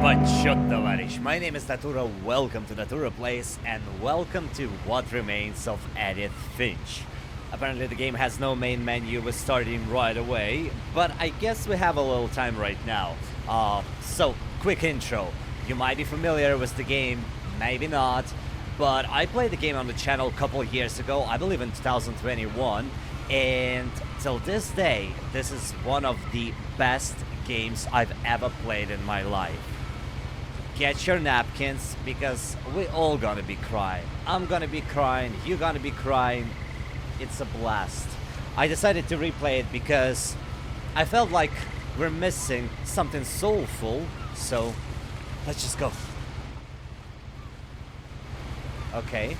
Почет, товарищ. My name is Natura, welcome to Natura Place, and welcome to What Remains of Edith Finch. Apparently the game has no main menu, we're starting right away, but I guess we have a little time right now. So, quick intro. You might be familiar with the game, maybe not, but I played the game on the channel a couple of years ago, I believe in 2021, and till this day, this is one of the best games I've ever played in my life. Get your napkins, because we all gonna be crying. I'm gonna be crying, you're gonna be crying. It's a blast. I decided to replay it because I felt like we're missing something soulful, so let's just go. Okay.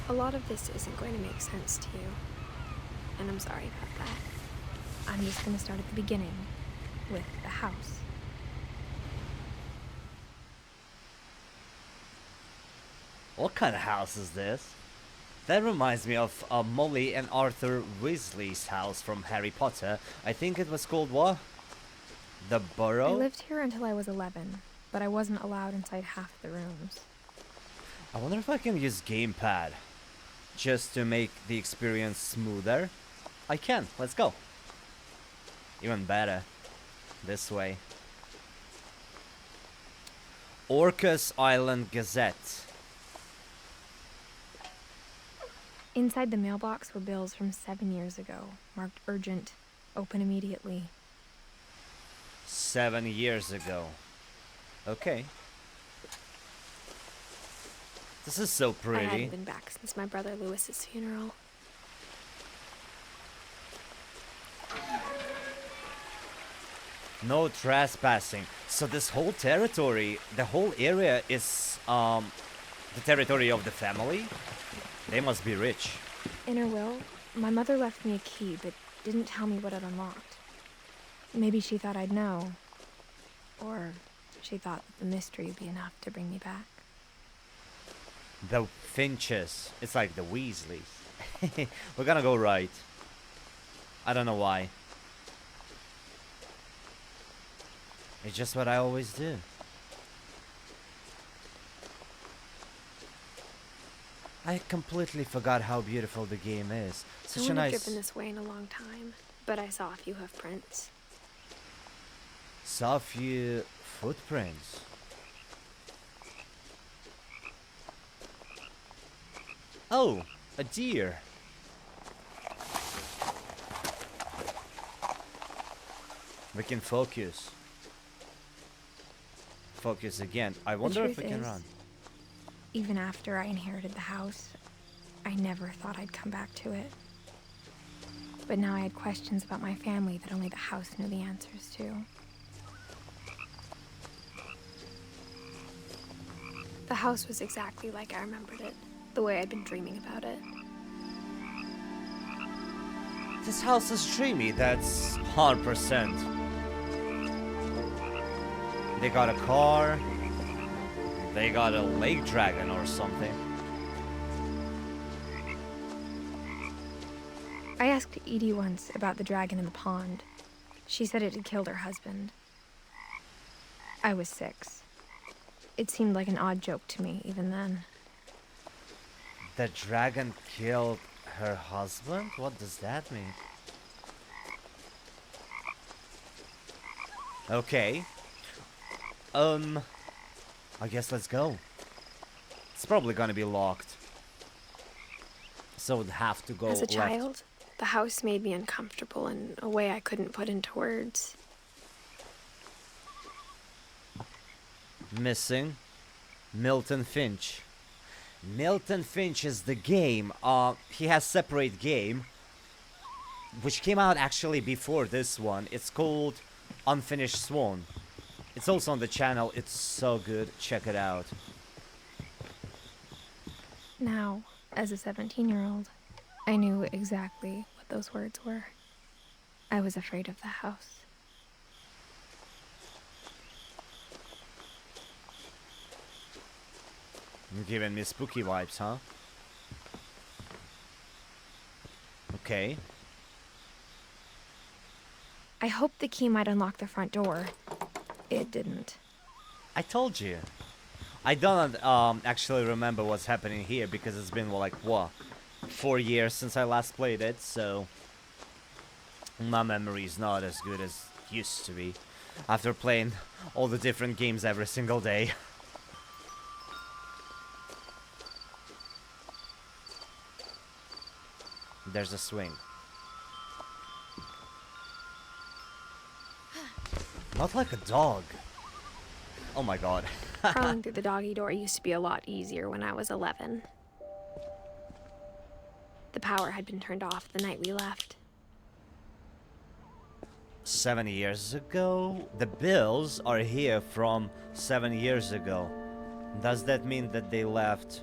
A lot of this isn't going to make sense to you, and I'm sorry about that. I'm just going to start at the beginning, with the house. What kind of house is this? That reminds me of Molly and Arthur Weasley's house from Harry Potter. I think it was called what? The I Burrow? lived here until I was 11, but I wasn't allowed inside half the rooms. I wonder if I can use gamepad just to make the experience smoother. I can. Let's go. Even better. This way. Orcas Island Gazette. Inside the mailbox were bills from 7 years ago, marked urgent, open immediately. 7 years ago. Okay. This is so I pretty. hadn't been back since my brother Lewis's funeral. No trespassing. So this whole territory, the whole area is the territory of the family? They must be rich. In her will, my mother left me a key, but didn't tell me what it unlocked. Maybe she thought I'd know. Or she thought that the mystery would be enough to bring me back. The Finches. It's like the Weasleys. We're gonna go right. I don't know why. It's just what I always do. I completely forgot how beautiful the game is. Such I a wouldn't have nice... driven this way in a long time, but I saw a few hoof prints. Saw a few footprints. Oh, a deer. We can focus. Focus again. I wonder if we can run. Even after I inherited the house, I never thought I'd come back to it. But now I had questions about my family that only the house knew the answers to. The house was exactly like I remembered it, the way I'd been dreaming about it. This house is dreamy, that's 100%. They got a car. They got a lake dragon or something. I asked Edie once about the dragon in the pond. She said it had killed her husband. I was 6. It seemed like an odd joke to me, even then. The dragon killed her husband? What does that mean? Okay. I guess let's go. It's probably gonna be locked. So we'd have to go As a left. child, the house made me uncomfortable in a way I couldn't put into words. Missing. Milton Finch. Milton Finch is the game. He has separate game, which came out actually before this one. It's called Unfinished Swan. It's also on the channel. It's so good. Check it out. Now, as a 17-year-old, I knew exactly what those words were. I was afraid of the house. You're giving me spooky vibes, huh? Okay. I hoped the key might unlock the front door. It didn't. I told you. I don't actually remember what's happening here because it's been like what, 4 years since I last played it, so my memory is not as good as it used to be after playing all the different games every single day. There's a swing. Not like a dog. Oh my god. Crawling through the doggy door used to be a lot easier when I was 11. The power had been turned off the night we left. 7 years ago? The bills are here from 7 years ago. Does that mean that they left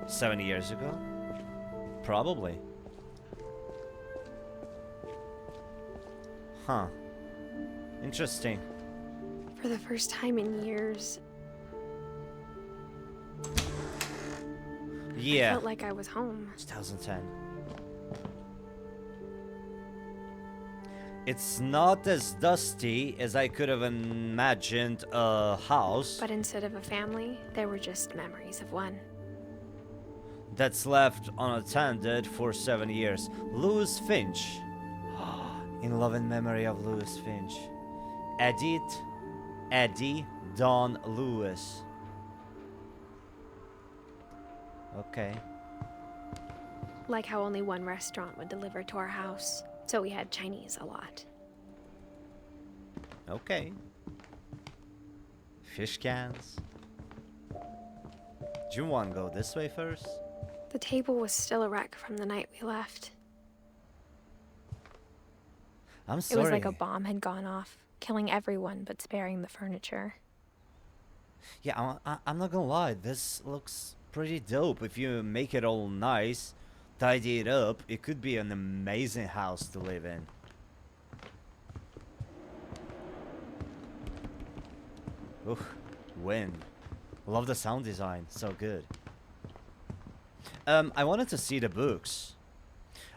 7 years ago? Probably. Huh. Interesting. For the first time in years, I Yeah. felt like I was home. 2010. It's not as dusty as I could have imagined a house But instead of a family, there were just memories of one. that's left unattended for 7 years. Louis Finch. In love and memory of Louis Finch. Eddie Don Lewis. Okay. Like how only one restaurant would deliver to our house, so we had Chinese a lot. Okay. Fish cans. Do you want to go this way first? The table was still a wreck from the night we left. I'm It sorry. was like a bomb had gone off, killing everyone but sparing the furniture. Yeah, I'm not gonna lie. This looks pretty dope. If you make it all nice, tidy it up, it could be an amazing house to live in. Ooh, wind. Love the sound design. So good. I wanted to see the books.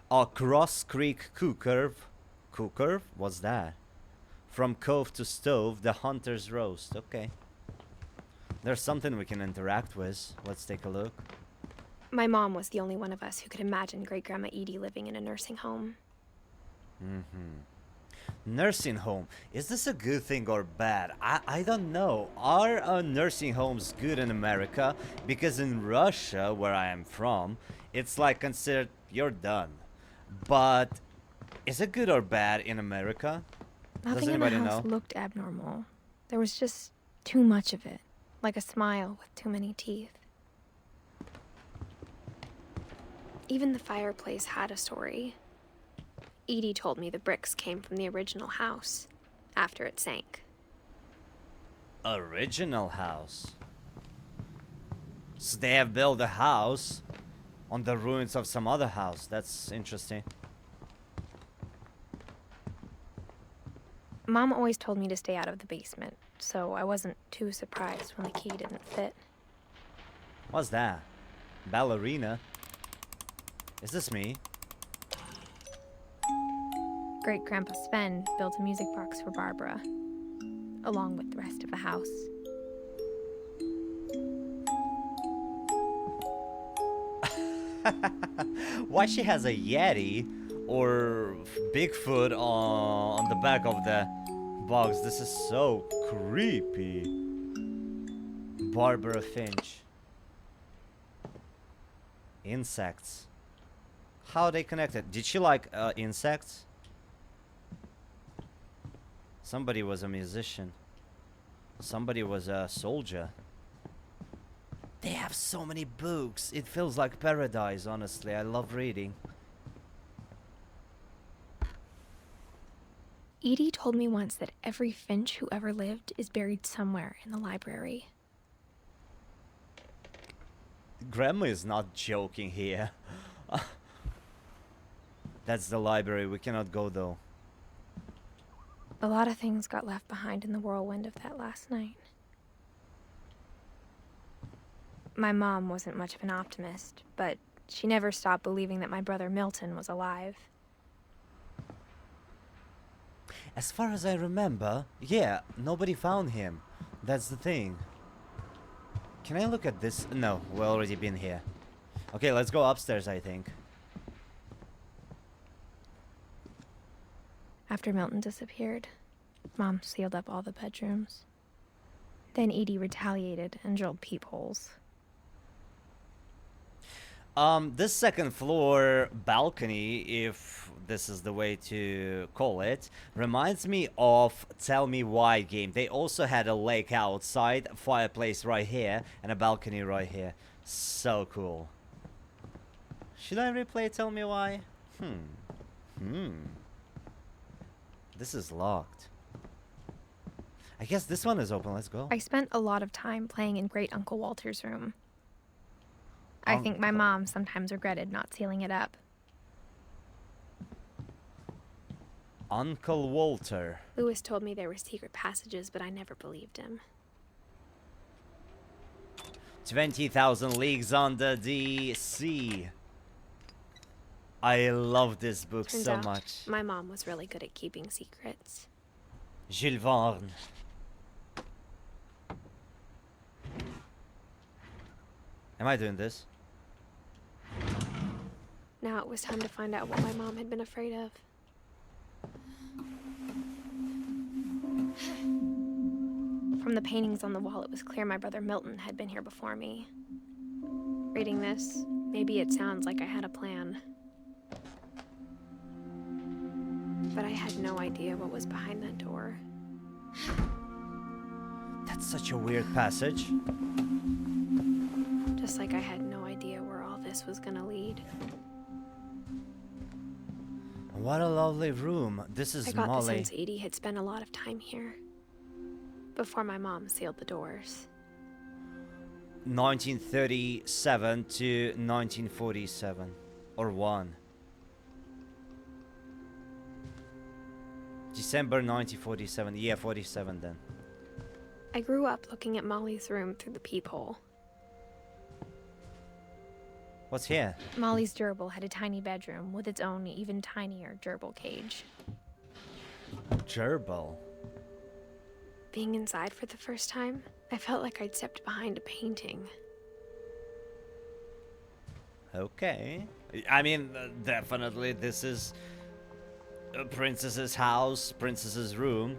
Cross Creek Cooker. Cooker? What's that? From Cove to Stove, the Hunter's Roast. Okay. There's something we can interact with. Let's take a look. My mom was the only one of us who could imagine Great-Grandma Edie living in a nursing home. Nursing home. Is this a good thing or bad? I don't know. Are nursing homes good in America? Because in Russia, where I am from, it's like considered you're done. But is it good or bad in America? Nothing Does in the anybody house know? looked abnormal. There was just too much of it, like a smile with too many teeth. Even the fireplace had a story. Edie told me the bricks came from the original house, after it sank. Original house. So they have built a house on the ruins of some other house. That's interesting. Mom always told me to stay out of the basement, so I wasn't too surprised when the key didn't fit. What's that? Ballerina? Is this me? Great-Grandpa Sven built a music box for Barbara, along with the rest of the house. Why she has a Yeti or Bigfoot on the back of the box? This is so creepy. Barbara Finch. Insects. How are they connected? Did she like insects? Somebody was a musician. Somebody was a soldier. They have so many books. It feels like paradise, honestly. I love reading. Edie told me once that every Finch who ever lived is buried somewhere in the library. Grandma is not joking here. That's the library. We cannot go though. A lot of things got left behind in the whirlwind of that last night. My mom wasn't much of an optimist, but she never stopped believing that my brother Milton was alive. As far as I remember, yeah, nobody found him. That's the thing. Can I look at this? No, we've already been here. Okay, let's go upstairs, I think. After Milton disappeared, Mom sealed up all the bedrooms. Then Edie retaliated and drilled peepholes. This second floor balcony, if this is the way to call it, reminds me of Tell Me Why game. They also had a lake outside, a fireplace right here, and a balcony right here. So cool. Should I replay Tell Me Why? This is locked. I guess this one is open. Let's go. I spent a lot of time playing in Great Uncle Walter's room. I think my mom sometimes regretted not sealing it up. Uncle Walter. Lewis told me there were secret passages, but I never believed him. 20,000 Leagues Under the Sea. I love this book Turns so out, much. my mom was really good at keeping secrets. Jules Verne. Am I doing this? Now it was time to find out what my mom had been afraid of. From the paintings on the wall, it was clear my brother Milton had been here before me. Reading this, maybe it sounds like I had a plan. But I had no idea what was behind that door. That's such a weird passage. Just like I had no idea where all this was gonna lead. What a lovely room. This is I got the Molly. sense Edie had spent a lot of time here. Before my mom sealed the doors. 1937 to 1947. Or 1. December 1947. Yeah, 47 then. I grew up looking at Molly's room through the peephole. What's here? Molly's gerbil had a tiny bedroom with its own even tinier gerbil cage. Gerbil. Being inside for the first time, I felt like I'd stepped behind a painting. Okay. I mean, definitely this is a princess's house, princess's room.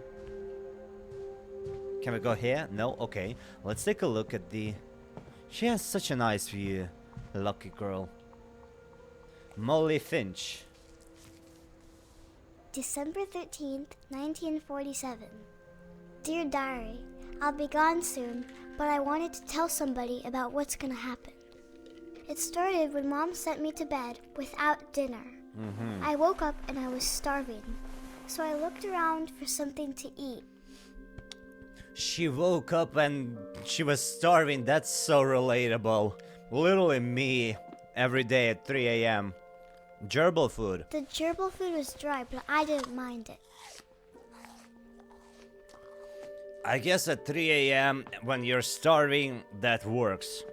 Can we go here? No? Okay. Let's take a look at the... She has such a nice view. Lucky girl. Molly Finch. December 13th, 1947. Dear Diary, I'll be gone soon, but I wanted to tell somebody about what's gonna happen. It started when Mom sent me to bed without dinner. I woke up and I was starving, so I looked around for something to eat. She woke up and she was starving. That's so relatable. Literally me every day at 3 a.m. Gerbil food. The gerbil food was dry, but I didn't mind it. I guess at 3 a.m. when you're starving, that works.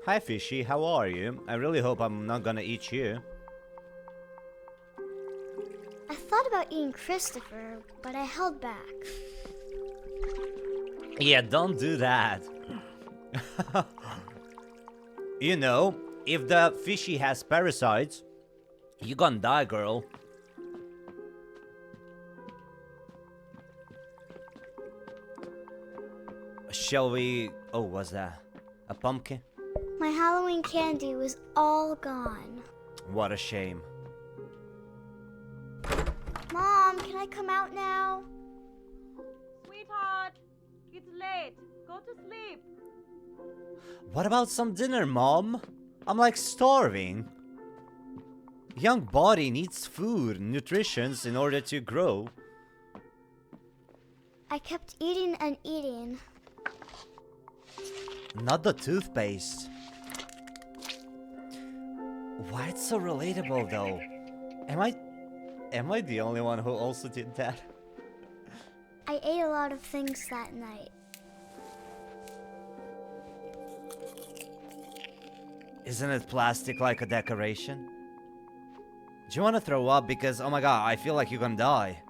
Hi Fishy, how are you? I really hope I'm not gonna eat you. I thought about eating Christopher, but I held back. Yeah, don't do that. You know, if the fishy has parasites, you gonna die, girl. Shall we... Oh, what's that? A pumpkin? My Halloween candy was all gone. What a shame. Mom, can I come out now? Sweetheart, it's late. Go to sleep. What about some dinner, Mom? I'm like starving. Young body needs food, nutrition in order to grow. I kept eating and eating. Not the toothpaste. Why it's so relatable though? Am I the only one who also did that? I ate a lot of things that night. Isn't it plastic like a decoration? Do you want to throw up? Because, oh my god, I feel like you're gonna die.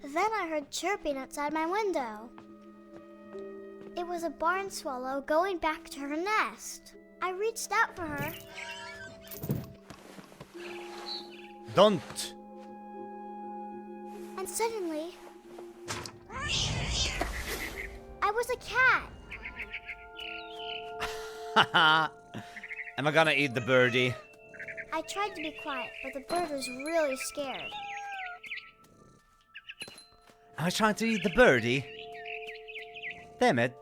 Then I heard chirping outside my window. It was a barn swallow going back to her nest. I reached out for her. Don't! And suddenly, I was a cat. Haha! Am I gonna eat the birdie? I tried to be quiet, but the bird was really scared. Am I trying to eat the birdie? Damn it.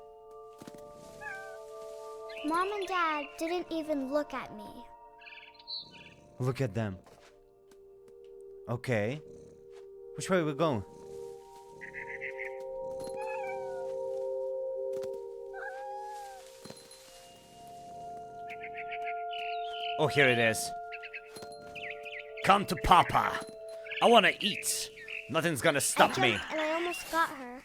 Mom and Dad didn't even look at me. Look at them. Okay. Which way are we going? Oh, here it is. Come to Papa. I wanna eat. Nothing's gonna stop me. And I almost got her.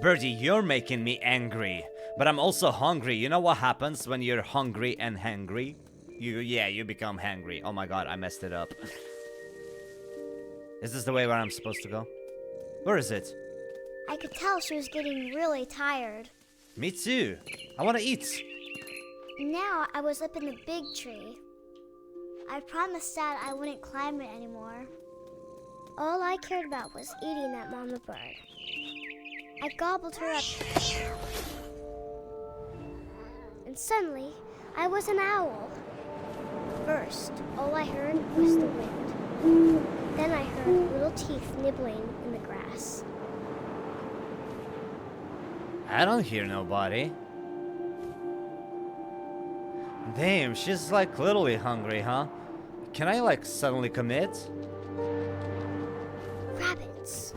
Birdie, you're making me angry. But I'm also hungry. You know what happens when you're hungry and hangry? You become hangry. Oh my god, I messed it up. Is this the way where I'm supposed to go? Where is it? I could tell she was getting really tired. Me too. I wanna eat. Now I was up in the big tree. I promised Dad I wouldn't climb it anymore. All I cared about was eating that mama bird. I gobbled her up. And suddenly, I was an owl. First, all I heard was the wind. Then I heard little teeth nibbling in the grass. I don't hear nobody. Damn, she's like literally hungry, huh? Can I like suddenly commit? Rabbits.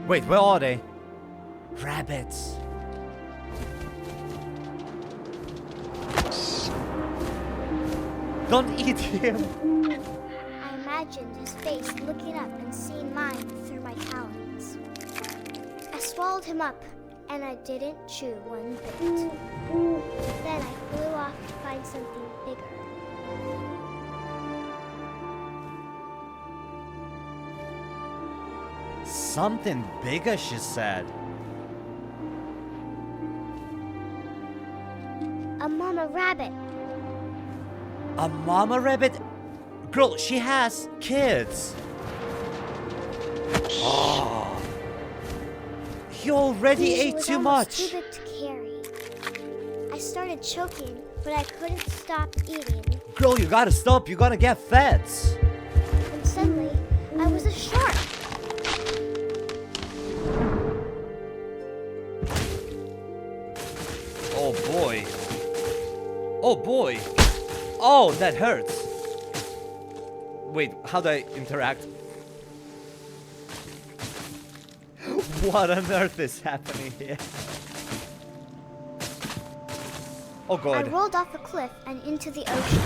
Wait, where are they? Rabbits. Don't eat him. I imagined his face looking up and seeing mine through my talons. I swallowed him up, and I didn't chew one bit. Then I flew off to find something bigger. Something bigger, she said. A mama rabbit. A mama rabbit? Girl, she has kids. Oh. You already She ate was too almost much. Too big to carry. I started choking, but I couldn't stop eating. Girl, you gotta stop. You're gonna get fat. And suddenly, I was a shark. Oh boy. Oh boy. Oh, that hurts. Wait, how do I interact? What on earth is happening here? Oh I god. rolled off a cliff and into the ocean.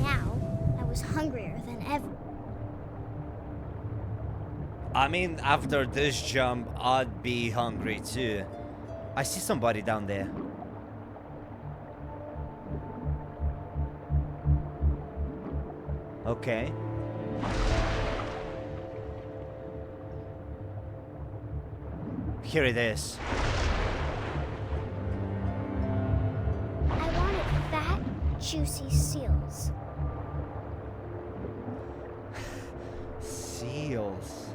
Now, I was hungrier than ever. I mean, after this jump, I'd be hungry too. I see somebody down there. Okay. Here it is. I wanted fat, juicy seals. Seals.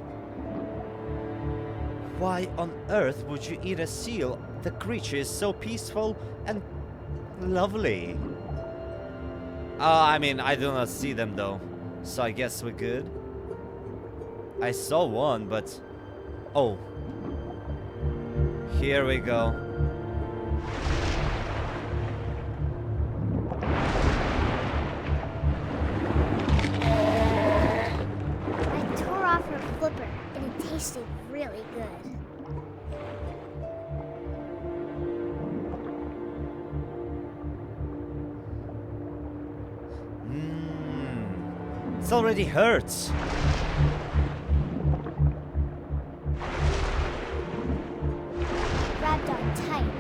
Why on earth would you eat a seal? The creature is so peaceful and lovely. I mean, I do not see them though, so I guess we're good. I saw one, but... Oh. Here we go. I tore off her flipper, and it tasted really good. It already hurts. tight.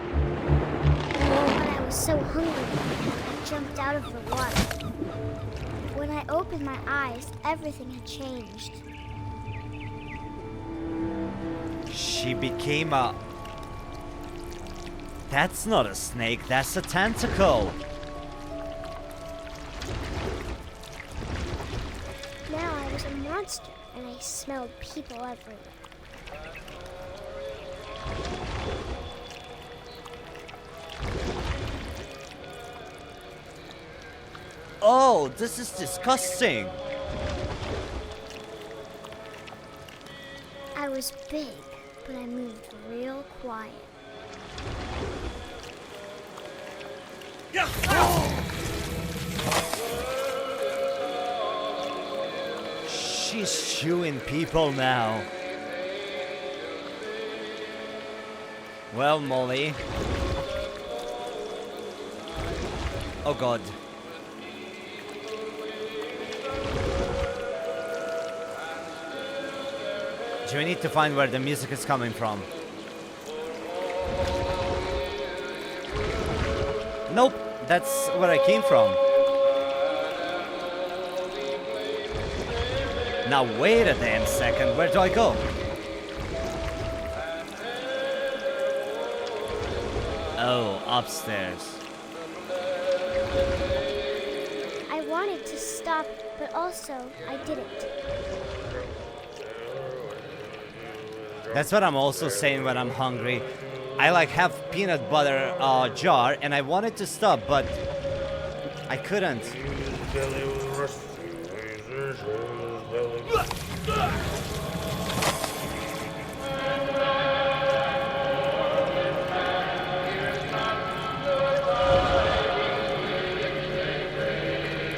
When I was so hungry, I jumped out of the water. When I opened my eyes, everything had changed. She became a... That's not a snake, that's a tentacle. Now I was a monster, and I smelled people everywhere. Oh, this is disgusting. I was big, but I moved real quiet. She's chewing people now. Well, Molly. Oh god. Do we need to find where the music is coming from? Nope, that's where I came from. Now wait a damn second, where do I go? Oh, upstairs. I wanted to stop, but also I didn't. That's what I'm also saying when I'm hungry. I like have peanut butter jar and I wanted to stop, but I couldn't.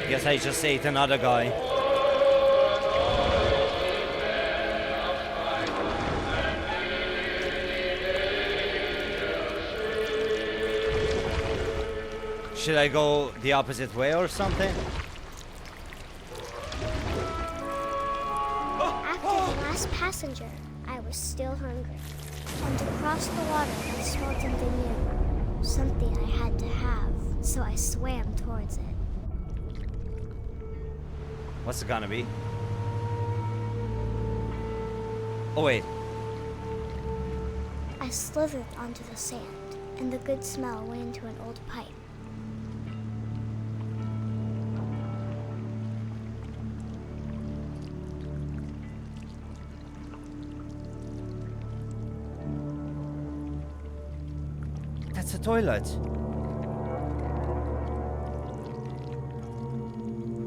Guess I just ate another guy. Should I go the opposite way or something? After the last passenger, I was still hungry. And across the water, I smelled something new. Something I had to have, so I swam towards it. What's it gonna be? Oh wait. I slithered onto the sand, and the good smell went into an old pipe. That's a toilet.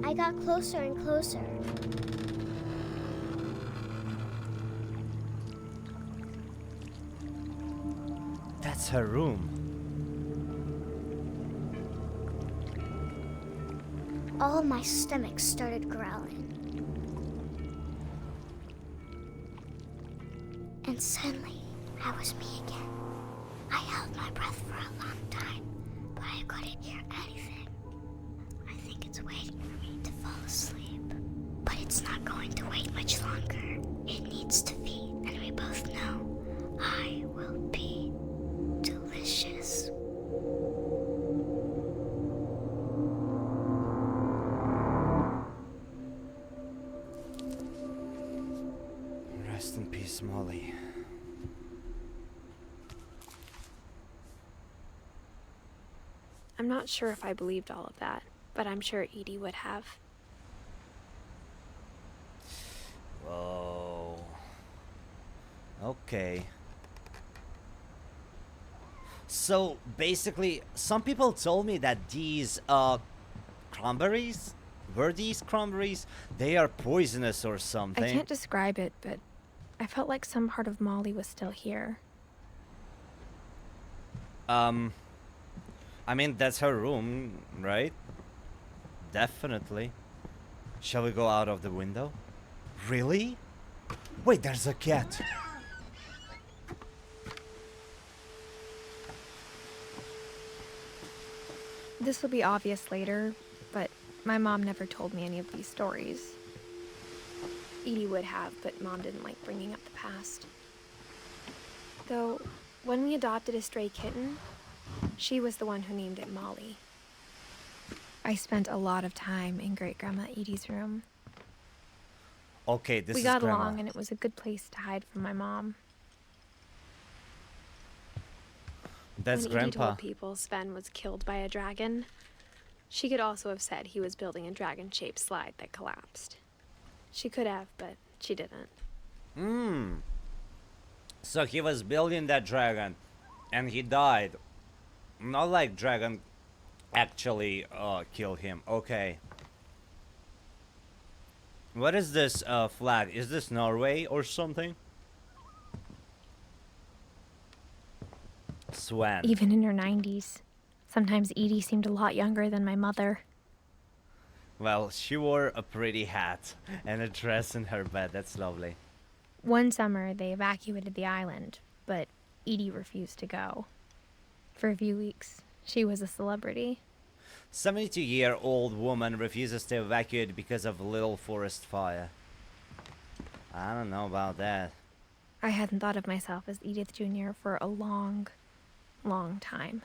I got closer and closer. That's her room. All my stomach started growling. And suddenly, I was me again. I held my breath for a long time, but I couldn't hear anything. I think it's waiting for me to fall asleep. But it's not going to wait much longer. It needs to feed, and we both know I will be delicious. Rest in peace, Molly. I'm not sure if I believed all of that, but I'm sure Edie would have. Whoa. Okay. So basically, some people told me that these cranberries, were these cranberries? They are poisonous or something. I can't describe it, but I felt like some part of Molly was still here. I mean, that's her room, right? Definitely. Shall we go out of the window? Really? Wait, there's a cat. This will be obvious later, but my mom never told me any of these stories. Edie would have, but Mom didn't like bringing up the past. Though, When we adopted a stray kitten, she was the one who named it Molly. I spent a lot of time in Great-Grandma Edie's room. Okay, this We is got Grandma. along, and it was a good place to hide from my mom. That's When Edie Grandpa. told people Sven was killed by a dragon, she could also have said he was building a dragon-shaped slide that collapsed. She could have, but she didn't. So he was building that dragon, and he died. Not like dragon actually killed him. Okay. What is this flag? Is this Norway or something? Swan. Even in her 90s. Sometimes Edie seemed a lot younger than my mother. Well, she wore a pretty hat and a dress in her bed. That's lovely. One summer, they evacuated the island, but Edie refused to go. For a few weeks, she was a celebrity. 72-year-old woman refuses to evacuate because of little forest fire. I don't know about that. I hadn't thought of myself as Edith Jr. for a long, long time.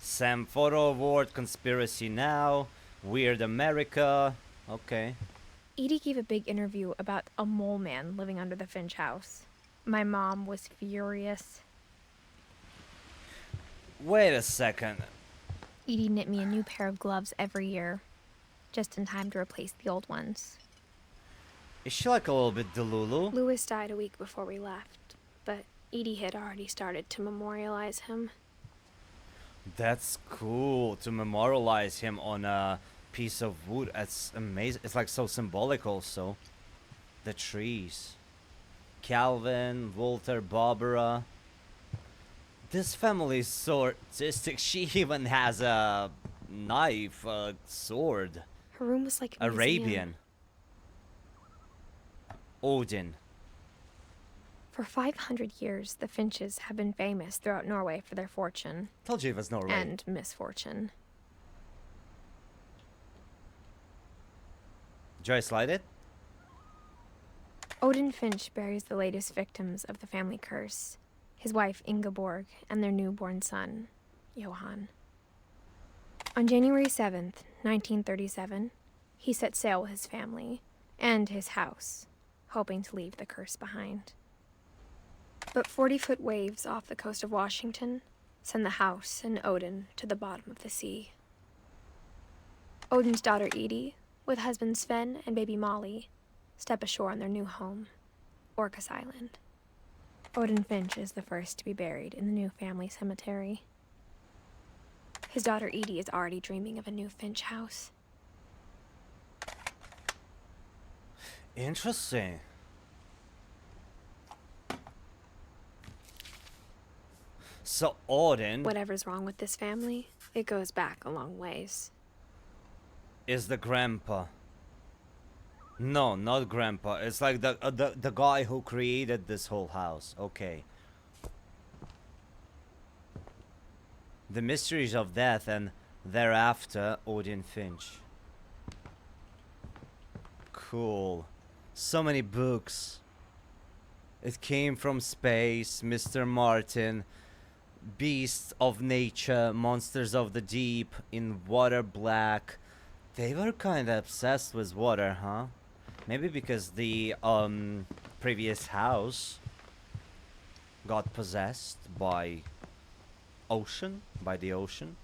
Sam Photo Award, Conspiracy Now, Weird America. Okay. Edie gave a big interview about a mole man living under the Finch house. My mom was furious. Wait a second. Edie knit me a new pair of gloves every year, just in time to replace the old ones. Is she like a little bit Delulu? Louis died a week before we left, but Edie had already started to memorialize him. That's cool to memorialize him on a piece of wood. That's amazing. It's like so symbolic also. The trees. Calvin, Walter, Barbara. This family is so artistic. She even has a knife, a sword. Her room was like a museum. Arabian. Odin. For 500 years, the Finches have been famous throughout Norway for their fortune. Told you it was Norway. And misfortune. Do I slide it? Odin Finch buries the latest victims of the family curse. His wife Ingeborg and their newborn son, Johan. On January 7th, 1937, he set sail with his family and his house, hoping to leave the curse behind. But 40-foot waves off the coast of Washington send the house and Odin to the bottom of the sea. Odin's daughter Edie, with husband Sven and baby Molly, step ashore on their new home, Orcas Island. Odin Finch is the first to be buried in the new family cemetery. His daughter Edie is already dreaming of a new Finch house. Interesting. So Odin Whatever's wrong with this family, it goes back a long ways. is the grandpa. No, not grandpa. It's like the guy who created this whole house. Okay. The Mysteries of Death and Thereafter, Odin Finch. Cool. So many books. It Came from Space, Mr. Martin, Beasts of Nature, Monsters of the Deep, In Water Black. They were kind of obsessed with water, huh? Maybe because the previous house got possessed by ocean, by the ocean.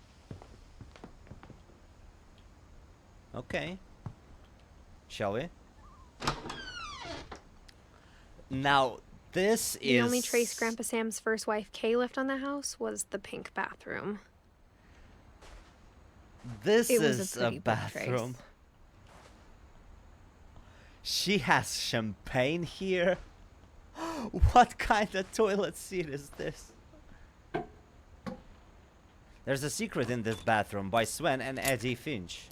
Okay. Shall we? Now, this is... The only trace Grandpa Sam's first wife Kay left on the house was the pink bathroom. This It was is a a pretty big trace. bathroom. She has champagne here. What kind of toilet seat is this? There's a secret in this bathroom by Sven and Eddie Finch.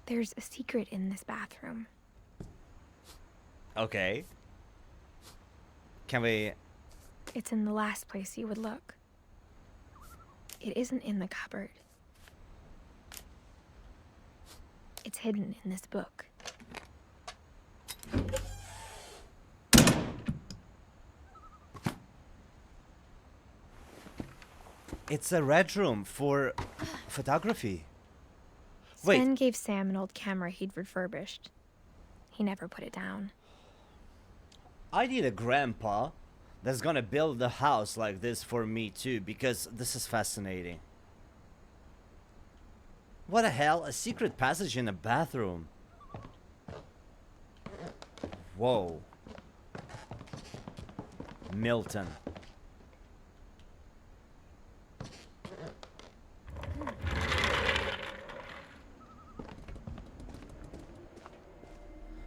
There's a secret in this bathroom. Okay. Can we... It's in the last place you would look. It isn't in the cupboard. It's hidden in this book. It's a red room for photography. Sven Wait, gave Sam an old camera he'd refurbished. He never put it down. I need a grandpa that's gonna build a house like this for me too, because this is fascinating. What the hell? A secret passage in a bathroom. Whoa. Milton.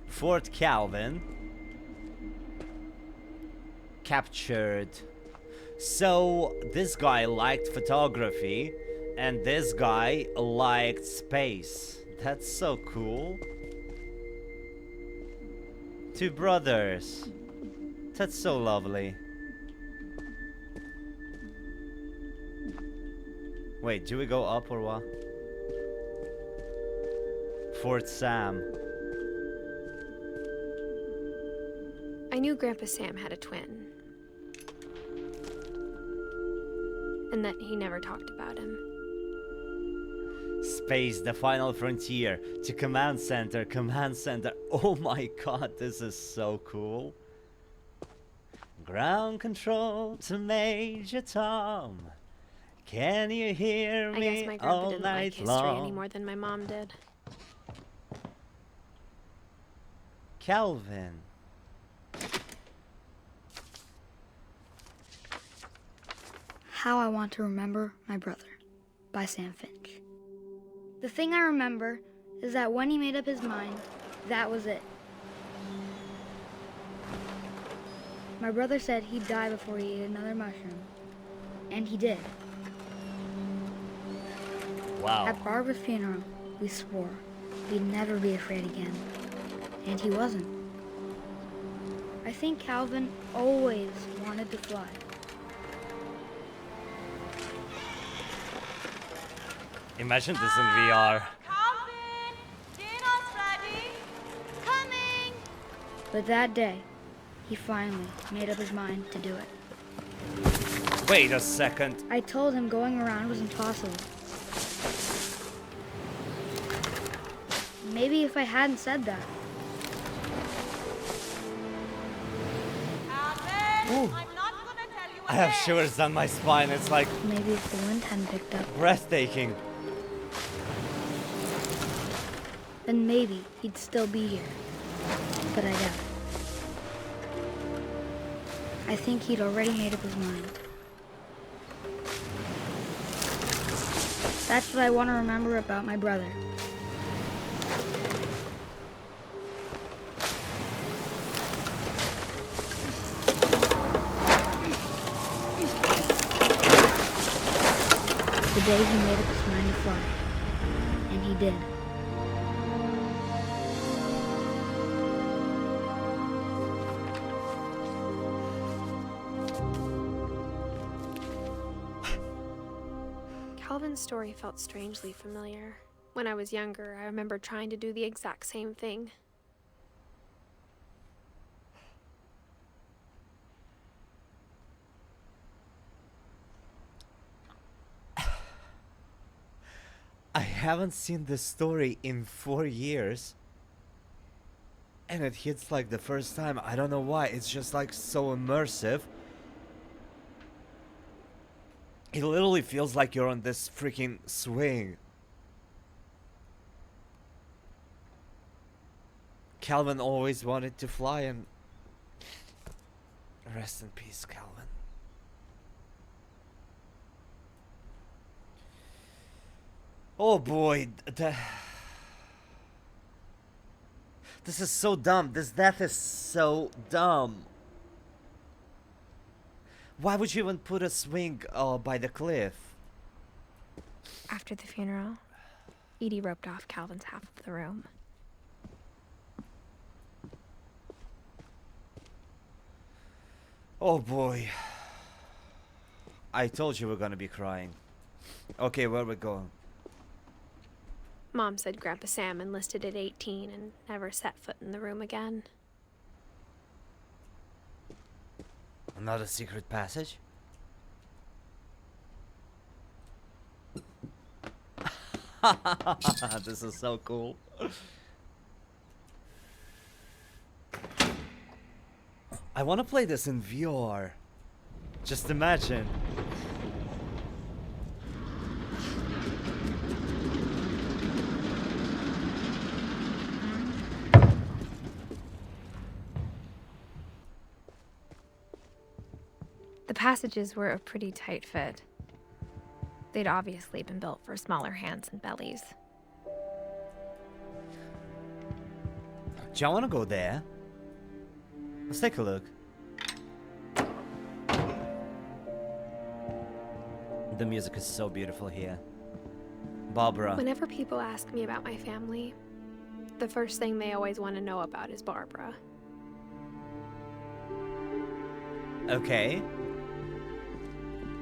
Fort Calvin. Captured. So this guy liked photography and this guy liked space. That's so cool. Two brothers. That's so lovely. Wait, do we go up or what? Fort Sam. I knew Grandpa Sam had a twin. And that he never talked about him. Space, the final frontier. To command center, command center. Oh my god, this is so cool. Ground control to Major Tom. Can you hear I me guess my grandpa all didn't night like history long? any more than my mom did. Calvin. How I Want to Remember My Brother by Sam Finch. The thing I remember is that when he made up his mind, that was it. My brother said he'd die before he ate another mushroom. And he did. Wow. At Barbara's funeral, we swore we'd never be afraid again. And he wasn't. I think Calvin always wanted to fly. Imagine this in VR. Calvin, dinner's ready. Coming! But that day, he finally made up his mind to do it. Wait a second. I told him going around was impossible. Maybe if I hadn't said that. Calvin, Ooh. I'm not gonna tell you I have again. shivers down my spine. It's like Maybe if the wind hadn't picked up, breathtaking. then maybe he'd still be here. But I doubt it. I think he'd already made up his mind. That's what I want to remember about my brother. The day he made up his mind to fly. And he did. Calvin's story felt strangely familiar. When I was younger, I remember trying to do the exact same thing. I haven't seen this story in 4 years. And it hits like the first time. I don't know why. It's just like so immersive. It literally feels like you're on this freaking swing. Calvin always wanted to fly, and rest in peace, Calvin. Oh boy, this is so dumb. This death is so dumb. Why would you even put a swing by the cliff? After the funeral, Edie roped off Calvin's half of the room. Oh boy. I told you we're gonna be crying. Okay, where are we going? Mom said Grandpa Sam enlisted at 18 and never set foot in the room again. Another secret passage? This is so cool. I want to play this in VR. Just imagine. The passages were a pretty tight fit. They'd obviously been built for smaller hands and bellies. Do you want to go there? Let's take a look. The music is so beautiful here. Barbara. Whenever people ask me about my family, the first thing they always want to know about is Barbara. Okay.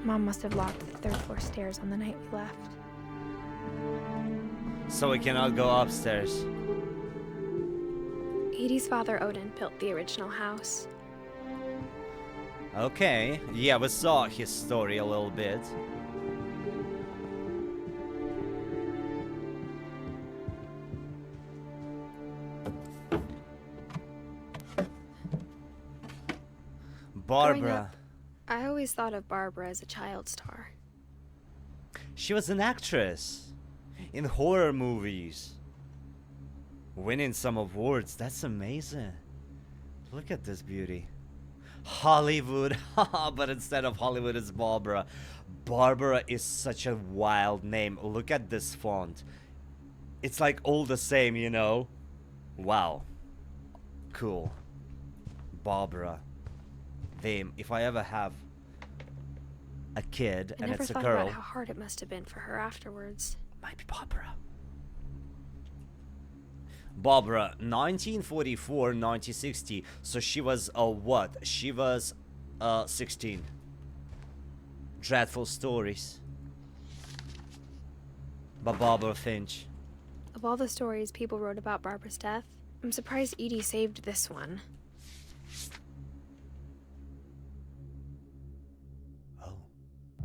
Mom must have locked the third floor stairs on the night we left. So we cannot go upstairs. Edie's father, Odin, built the original house. Okay. Yeah, we saw his story a little bit. Growing Barbara. up, I always thought of Barbara as a child star. She was an actress in horror movies. Winning some awards, that's amazing. Look at this beauty. Hollywood, but instead of Hollywood it's Barbara. Barbara is such a wild name. Look at this font. It's like all the same, you know? Wow. Cool. Barbara. Damn, if I ever have a kid I and never it's a thought girl, about how hard it must have been for her afterwards. might be Barbara. Barbara, 1944, 1960. So she was what? She was 16. Dreadful stories. By Barbara Finch. Of all the stories people wrote about Barbara's death, I'm surprised Edie saved this one.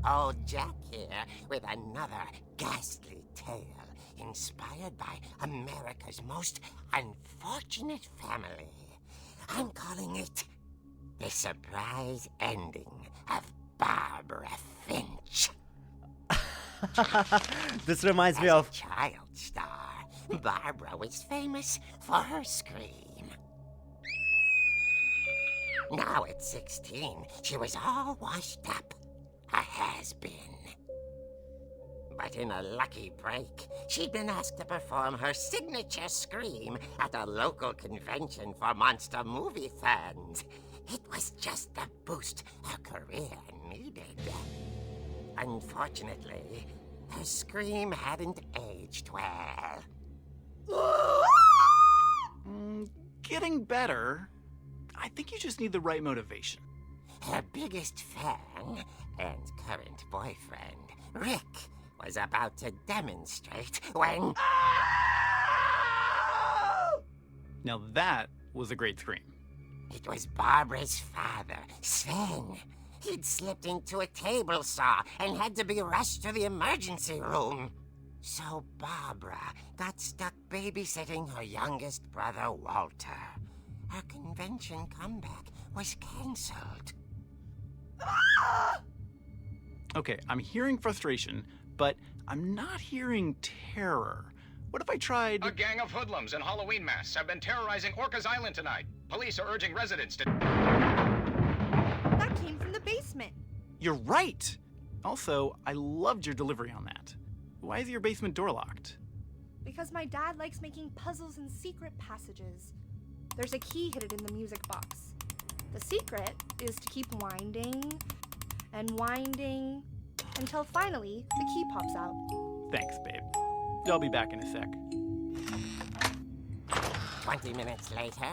Old Jack here with another ghastly tale inspired by America's most unfortunate family. I'm calling it The Surprise Ending of Barbara Finch. This reminds me As of... a child star, Barbara was famous for her scream. Now at 16, she was all washed up. A has-been. But in a lucky break, she'd been asked to perform her signature scream at a local convention for monster movie fans. It was just the boost her career needed. Unfortunately, her scream hadn't aged well. Getting better. I think you just need the right motivation. Her biggest fan and current boyfriend, Rick, was about to demonstrate when... Now that was a great scream. It was Barbara's father, Sven. He'd slipped into a table saw and had to be rushed to the emergency room. So Barbara got stuck babysitting her youngest brother, Walter. Her convention comeback was cancelled. Okay, I'm hearing frustration, but I'm not hearing terror. What if I tried... A gang of hoodlums in Halloween masks have been terrorizing Orcas Island tonight. Police are urging residents to... That came from the basement. You're right! Also, I loved your delivery on that. Why is your basement door locked? Because my dad likes making puzzles and secret passages. There's a key hidden in the music box. The secret is to keep winding and winding until finally the key pops out. Thanks, babe. I'll be back in a sec. 20 minutes later,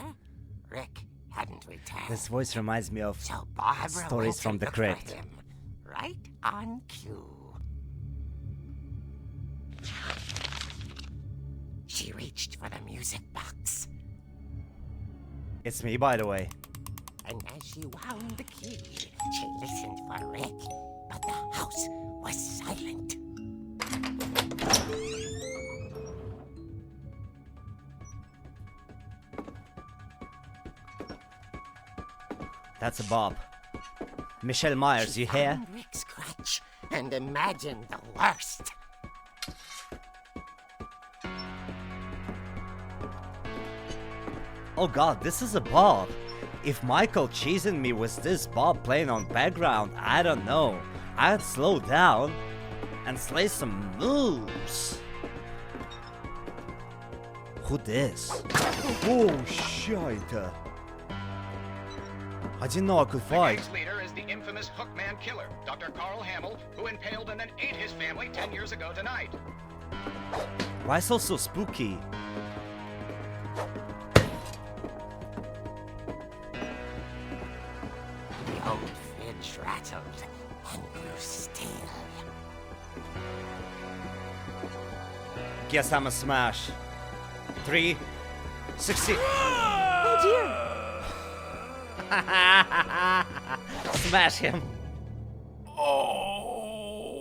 Rick hadn't returned. This voice reminds me of So Barbara stories went to from the look crypt. for him, right on cue. She reached for the music box, It's me, by the way. and as she wound the key, she listened for Rick, but the house was silent. That's a Bob. Michelle Myers, you hear? Found Rick's crutch and imagine the worst. Oh god, this is a Bob. If Michael chasing me was this Bob playing on background, I don't know. I'd slow down and slay some moves. Who this? Oh shit. I didn't know I could The fight. gang's leader is the infamous Hookman killer, Dr. Carl Hamill, who impaled and then ate his family 10 years ago tonight. Why so spooky? The old fridge rattled and grew still. Guess I'm a smash. 360. Oh dear! Smash him.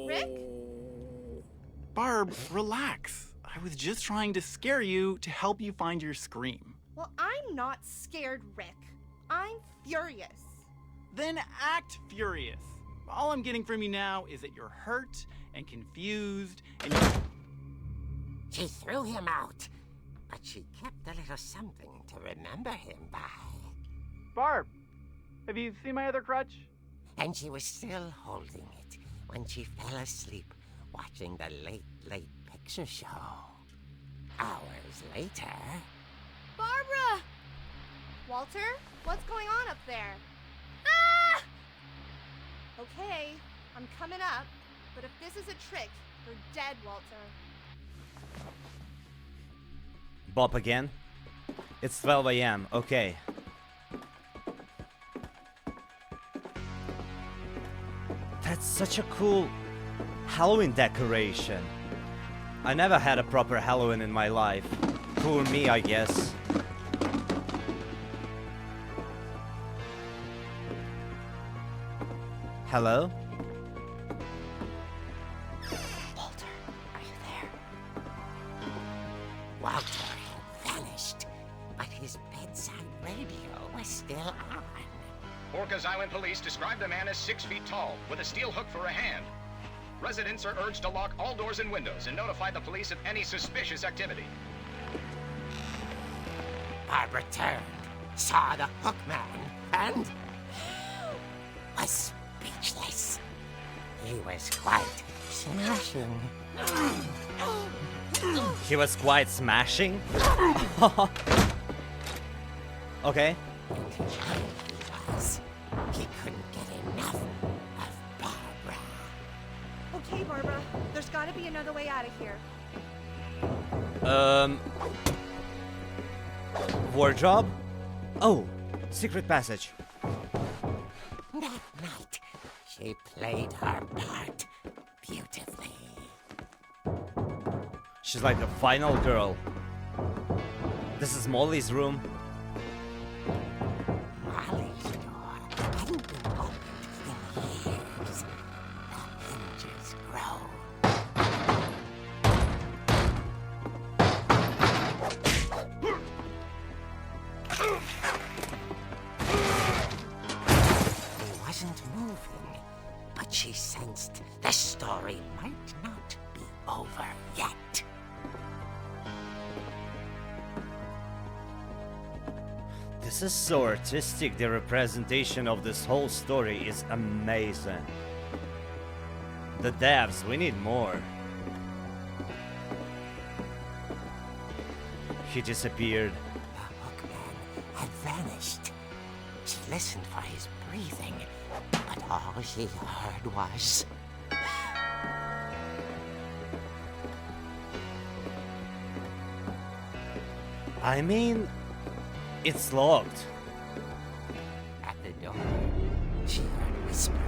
Rick? Barb, relax. I was just trying to scare you to help you find your scream. Well, I'm not scared, Rick. I'm furious. Then act furious. All I'm getting from you now is that you're hurt and confused and She threw him out, but she kept a little something to remember him by. Barb, have you seen my other crutch? And she was still holding it when she fell asleep watching the late picture show. Hours later... Barbara! Walter, what's going on up there? Ah! Okay, I'm coming up, but if this is a trick, you're dead, Walter. Bob again? It's 12 a.m. Okay. That's such a cool Halloween decoration. I never had a proper Halloween in my life. Poor me, I guess. Hello? Walter, are you there? Walter had vanished, but his bedside radio was still on. Orcas Island police describe the man as 6 feet tall, with a steel hook for a hand. Residents are urged to lock all doors and windows and notify the police of any suspicious activity. Barbara turned, saw the hook man, and was speechless. He was quite smashing. He was quite smashing? Okay. He couldn't get enough of Barbara. Okay, Barbara, there's gotta be another way out of here. Wardrobe? Oh, secret passage. That night, she played her part beautifully. She's like the final girl. This is Molly's room. Molly's door hadn't been opened in years. The hinges grow. He wasn't moving, but she sensed the story might not be over yet. This is so artistic. The representation of this whole story is amazing. The devs, we need more. He disappeared. The hookman had vanished. She listened for his breathing, but all she heard was... I mean, it's locked. At the door, she heard whispering.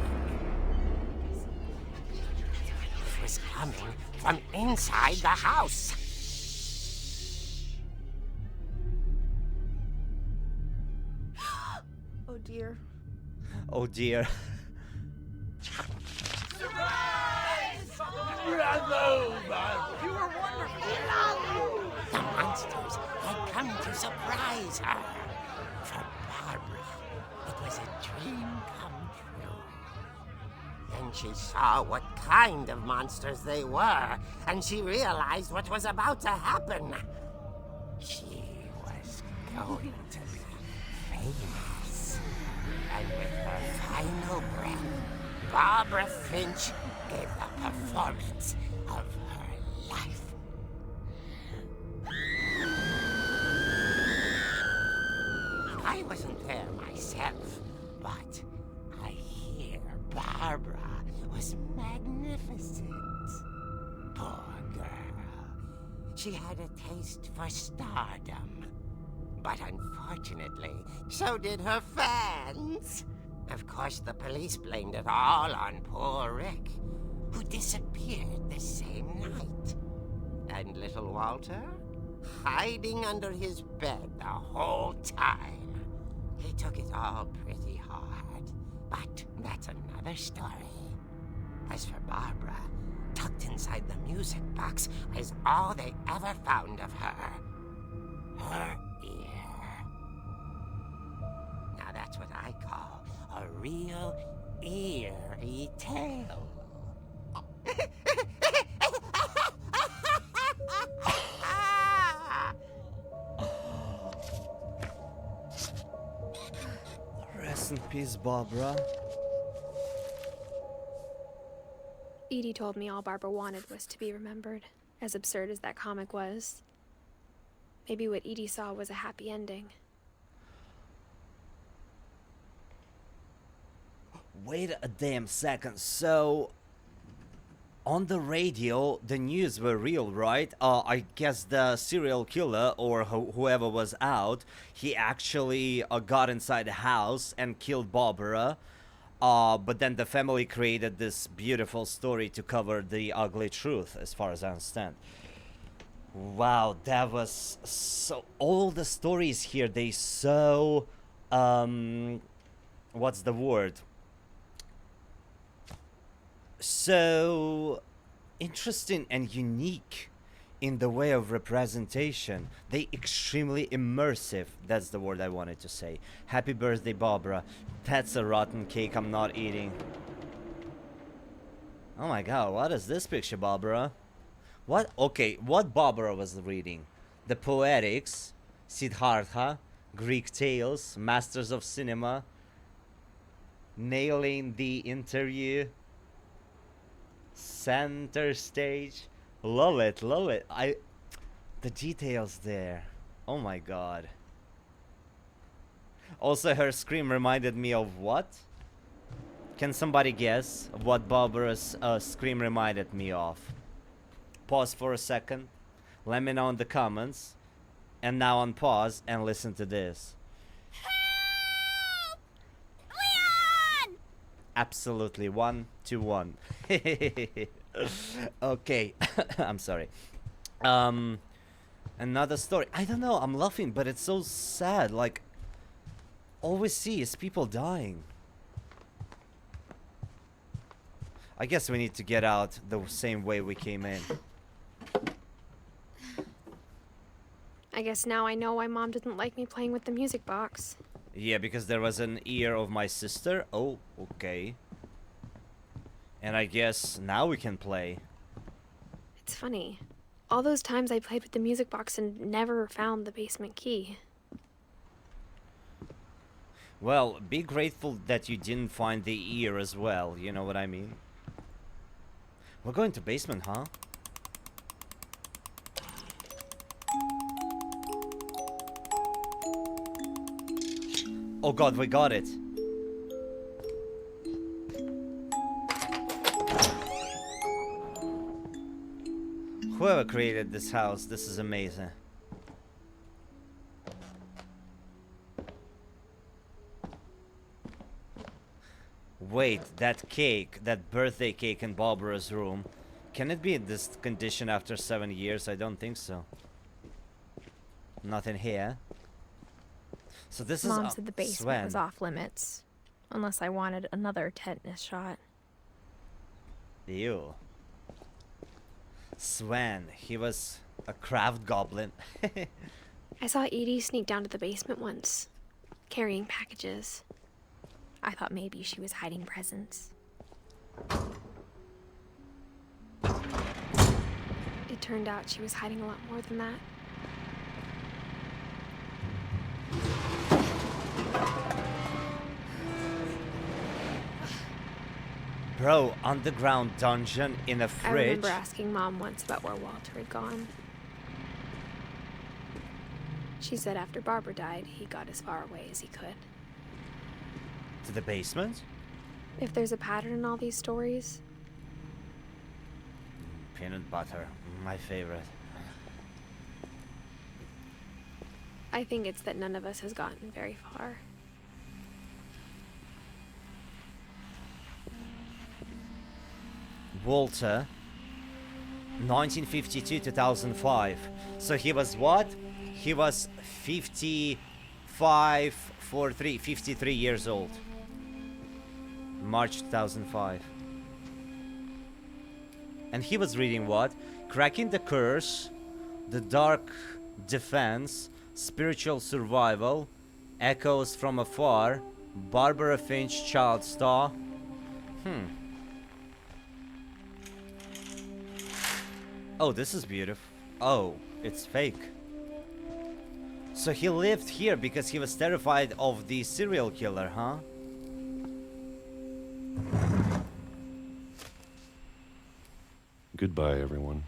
It was coming from inside the house. Oh dear. Oh dear. The monsters had come to surprise her. For Barbara, it was a dream come true. Then she saw what kind of monsters they were, and she realized what was about to happen. She was going to be famous. And with her final breath, Barbara Finch gave the performance of her life. I wasn't there myself, but I hear Barbara was magnificent. Poor girl. She had a taste for stardom. But unfortunately, so did her fans. Of course, the police blamed it all on poor Rick, who disappeared the same night. And little Walter? Hiding under his bed the whole time. He took it all pretty hard. But that's another story. As for Barbara, tucked inside the music box is all they ever found of her. Her ear. Now that's what I call a real eerie tale. Rest in peace, Barbara. Edie told me all Barbara wanted was to be remembered, as absurd as that comic was. Maybe what Edie saw was a happy ending. Wait a damn second. So, on the radio, the news were real, right? I guess the serial killer or whoever was out, he actually got inside the house and killed Barbara. But then the family created this beautiful story to cover the ugly truth, as far as I understand. Wow, that was so... All the stories here, they so... what's the word? So interesting and unique in the way of representation. They extremely immersive. That's the word I wanted to say. Happy birthday, Barbara. That's a rotten cake I'm not eating. Oh my god, what is this picture, Barbara? What? Okay, what Barbara was reading? The Poetics, Siddhartha, Greek Tales, Masters of Cinema, Nailing the Interview, Center Stage. Love it, love it. The details there. Oh my god. Also, her scream reminded me of what? Can somebody guess what Barbara's scream reminded me of? Pause for a second. Let me know in the comments. And now unpause and listen to this. Help! Leon! Absolutely 1 to 1. Okay. I'm sorry. Another story. I don't know, I'm laughing, but it's so sad. Like, all we see is people dying. I guess we need to get out the same way we came in. I guess now I know why Mom didn't like me playing with the music box. Yeah, because there was an ear of my sister. Oh, okay. And I guess now we can play. It's funny. All those times I played with the music box and never found the basement key. Well, be grateful that you didn't find the ear as well, you know what I mean? We're going to basement, huh? Oh god, we got it. Whoever created this house, this is amazing. Wait, that cake, that birthday cake in Barbara's room, can it be in this condition after 7 years? I don't think so. Nothing here. So this Mom is said the basement Sven. was off limits, unless I wanted another tetanus shot. Ew. Sven, he was a craft goblin. I saw Edie sneak down to the basement once, carrying packages. I thought maybe she was hiding presents. It turned out she was hiding a lot more than that. Bro, underground dungeon in a fridge? I remember asking Mom once about where Walter had gone. She said after Barbara died, he got as far away as he could. To the basement? If there's a pattern in all these stories, Peanut butter, my favorite. I think it's that none of us has gotten very far. Walter, 1952-2005. So he was what? He was 53 years old. March 2005. And he was reading what? Cracking the Curse, The Dark Defense, Spiritual Survival, Echoes from Afar, Barbara Finch Child Star. Oh, this is beautiful. Oh, it's fake. So he lived here because he was terrified of the serial killer, huh? Goodbye, everyone.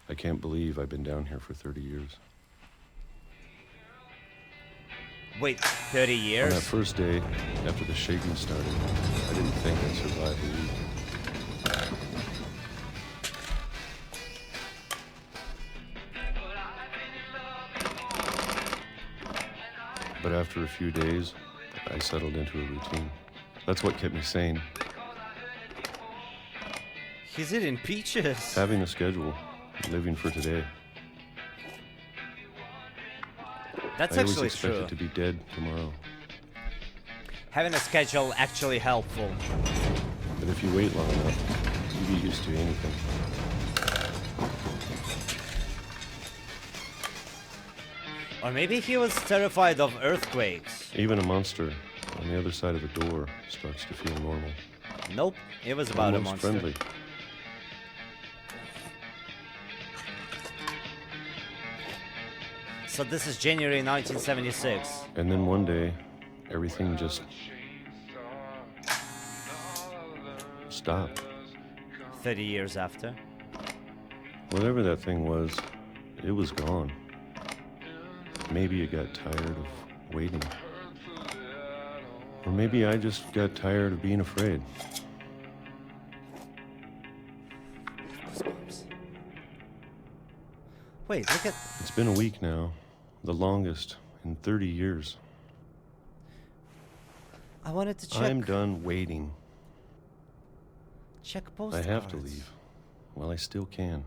I can't believe I've been down here for 30 years. Wait, 30 years? On that first day, after the shaking started, I didn't think I'd survive a week. But after a few days, I settled into a routine. That's what kept me sane. He's eating peaches. Having a schedule, living for today. That's I always actually expected true. to be dead tomorrow. Having a schedule actually helpful. But if you wait long enough, you get used to anything. Or maybe he was terrified of earthquakes. Even a monster on the other side of the door starts to feel normal. Nope, it was about Almost a monster. friendly. So this is January 1976. And then one day, everything just stopped. 30 years after. Whatever that thing was, it was gone. Maybe it got tired of waiting. Or maybe I just got tired of being afraid. Wait, look at... It's been a week now, the longest in 30 years. I wanted to check... I'm done waiting. Check I postcards. have to leave. Well, I still can.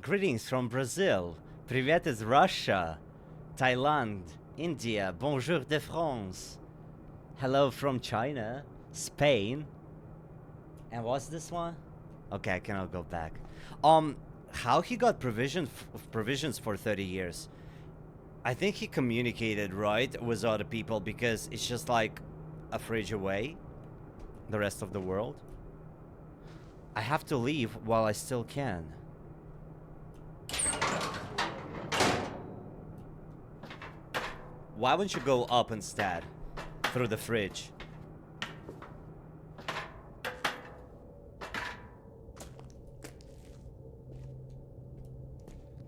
Greetings from Brazil. Привет is Russia. Thailand. India. Bonjour de France. Hello from China. Spain. And what's this one? Okay, I cannot go back. How he got provisions for 30 years? I think he communicated, right, with other people because it's just like a fridge away. The rest of the world. I have to leave while I still can. Why wouldn't you go up instead? Through the fridge.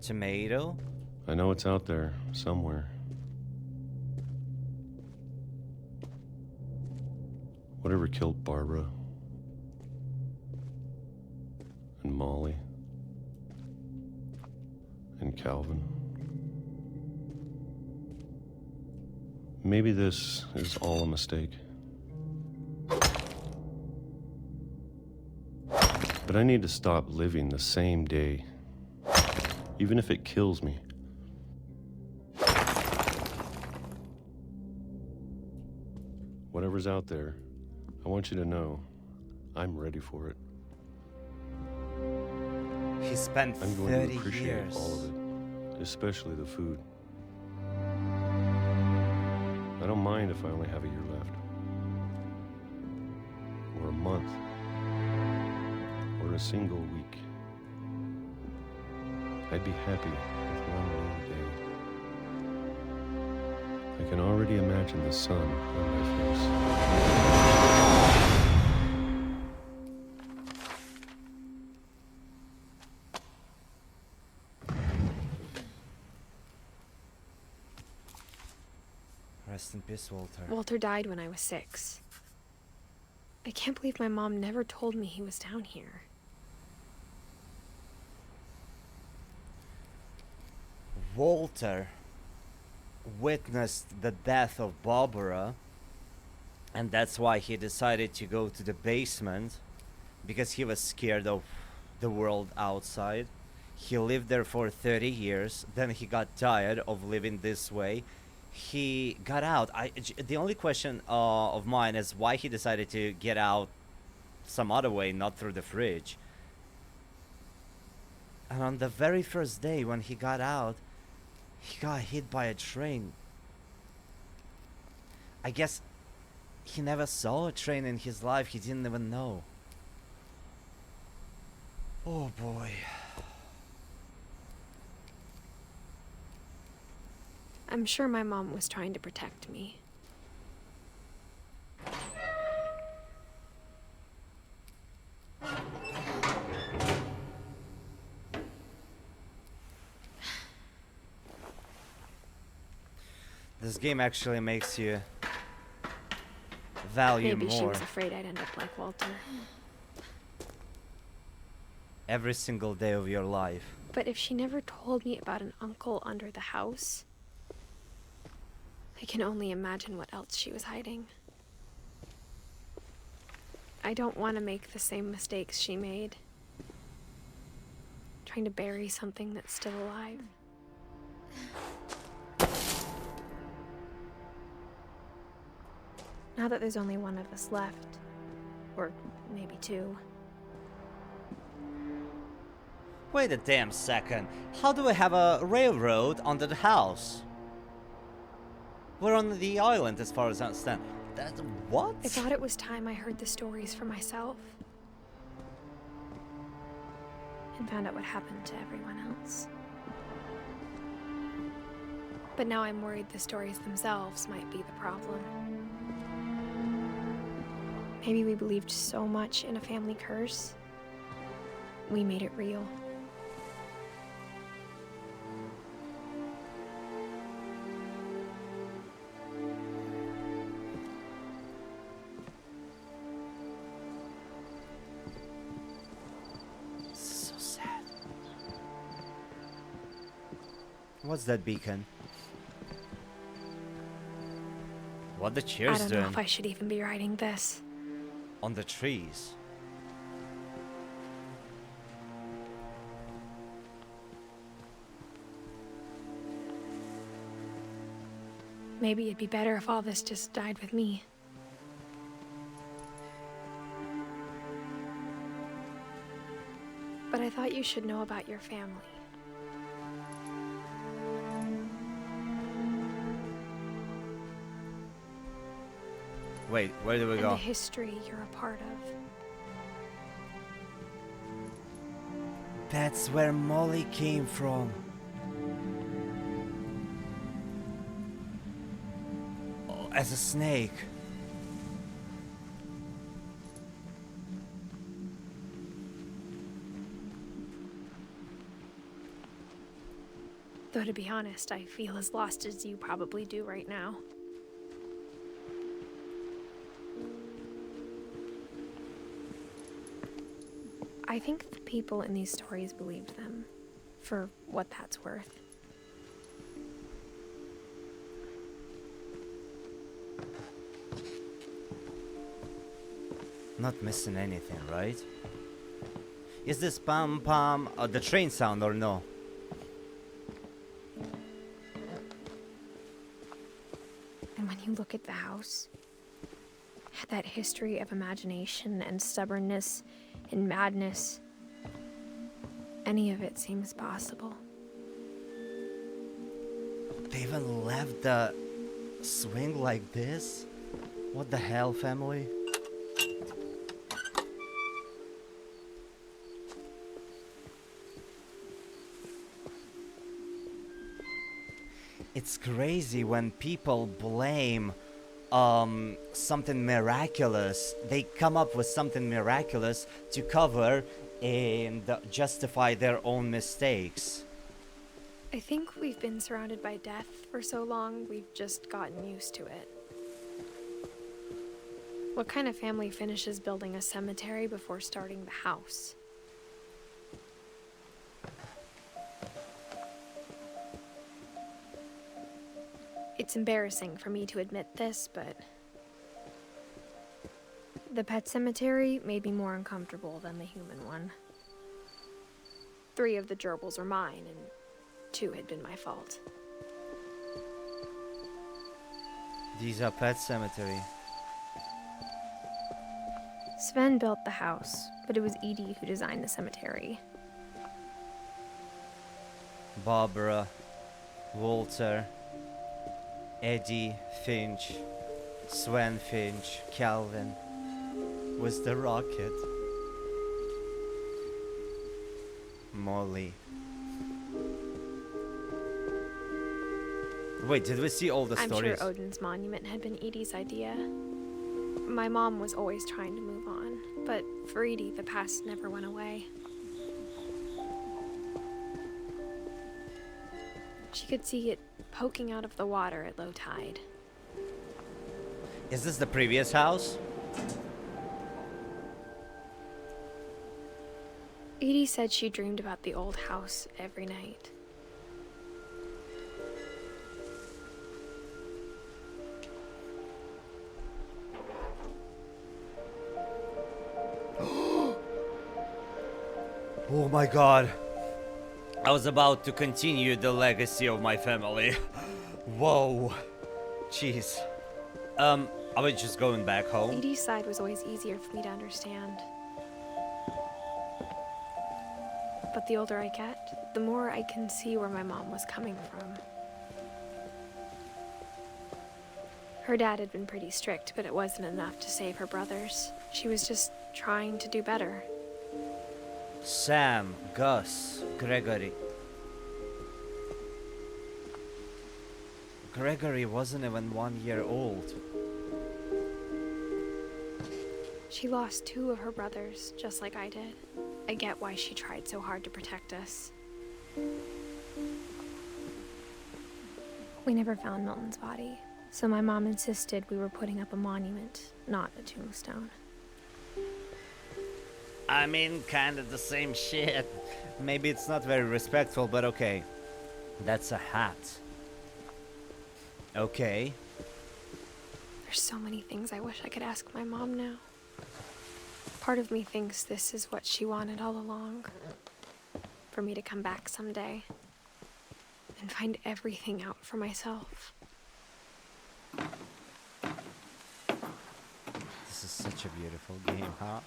Tomato? I know it's out there, somewhere. Whatever killed Barbara and Molly and Calvin. Maybe this is all a mistake. But I need to stop living the same day, even if it kills me. Whatever's out there, I want you to know I'm ready for it. He spent I'm going 30 to appreciate years. all of it, especially the food. I don't mind mind if I only have a year left? Or a month? Or a single week? I'd be happy with one more day. I can already imagine the sun on my face. Rest in peace, Walter. Walter died when I was 6. I can't believe my mom never told me he was down here. Walter witnessed the death of Barbara, and that's why he decided to go to the basement, because he was scared of the world outside. He lived there for 30 years, then he got tired of living this way. He got out. The only question of mine is why he decided to get out some other way, not through the fridge. And on the very first day when he got out, he got hit by a train. I guess he never saw a train in his life. He didn't even know. Oh boy. I'm sure my mom was trying to protect me. This game actually makes you value Maybe she more was afraid I'd end up like Walter. every single day of your life. But if she never told me about an uncle under the house, I can only imagine what else she was hiding. I don't want to make the same mistakes she made. Trying to bury something that's still alive. Now that there's only one of us left, or maybe 2. Wait a damn second. How do we have a railroad under the house? We're on the island as far as I understand. What? I thought it was time I heard the stories for myself. And found out what happened to everyone else. But now I'm worried the stories themselves might be the problem. Maybe we believed so much in a family curse, we made it real. So sad. What's that beacon? What the I cheers don't doing? know if I should even be writing this. On the trees. Maybe it'd be better if all this just died with me. But I thought you should know about your family. Wait, where do we And go? the history you're a part of. That's where Molly came from. Oh, as a snake. Though to be honest, I feel as lost as you probably do right now. I think the people in these stories believed them, for what that's worth. Not missing anything, right? Is this pam pam the train sound or no? And when you look at the house, that history of imagination and stubbornness and madness, any of it seems possible. They even left the swing like this? What the hell, family? It's crazy when people blame something miraculous. They come up with something miraculous to cover and justify their own mistakes. I think we've been surrounded by death for so long, we've just gotten used to it. What kind of family finishes building a cemetery before starting the house? It's embarrassing for me to admit this, but the pet cemetery made me more uncomfortable than the human one. 3 of the gerbils are mine, and 2 had been my fault. These are pet cemetery. Sven built the house, but it was Edie who designed the cemetery. Barbara, Walter, Eddie Finch, Sven Finch, Calvin was the rocket. Molly. Wait, did we see all the I'm stories? sure Odin's monument had been Edie's idea. My mom was always trying to move on, but for Edie, the past never went away. She could see it poking out of the water at low tide. Is this the previous house? Edie said she dreamed about the old house every night. Oh my god. I was about to continue the legacy of my family. Whoa. Jeez. Are we just going back home? Edie's side was always easier for me to understand. But the older I get, the more I can see where my mom was coming from. Her dad had been pretty strict, but it wasn't enough to save her brothers. She was just trying to do better. Sam, Gus, Gregory. Gregory wasn't even 1 year old. She lost 2 of her brothers, just like I did. I get why she tried so hard to protect us. We never found Milton's body, so my mom insisted we were putting up a monument, not a tombstone. I mean, kind of the same shit. Maybe it's not very respectful, but okay. That's a hat. Okay. There's so many things I wish I could ask my mom now. Part of me thinks this is what she wanted all along. For me to come back someday and find everything out for myself. This is such a beautiful game, huh?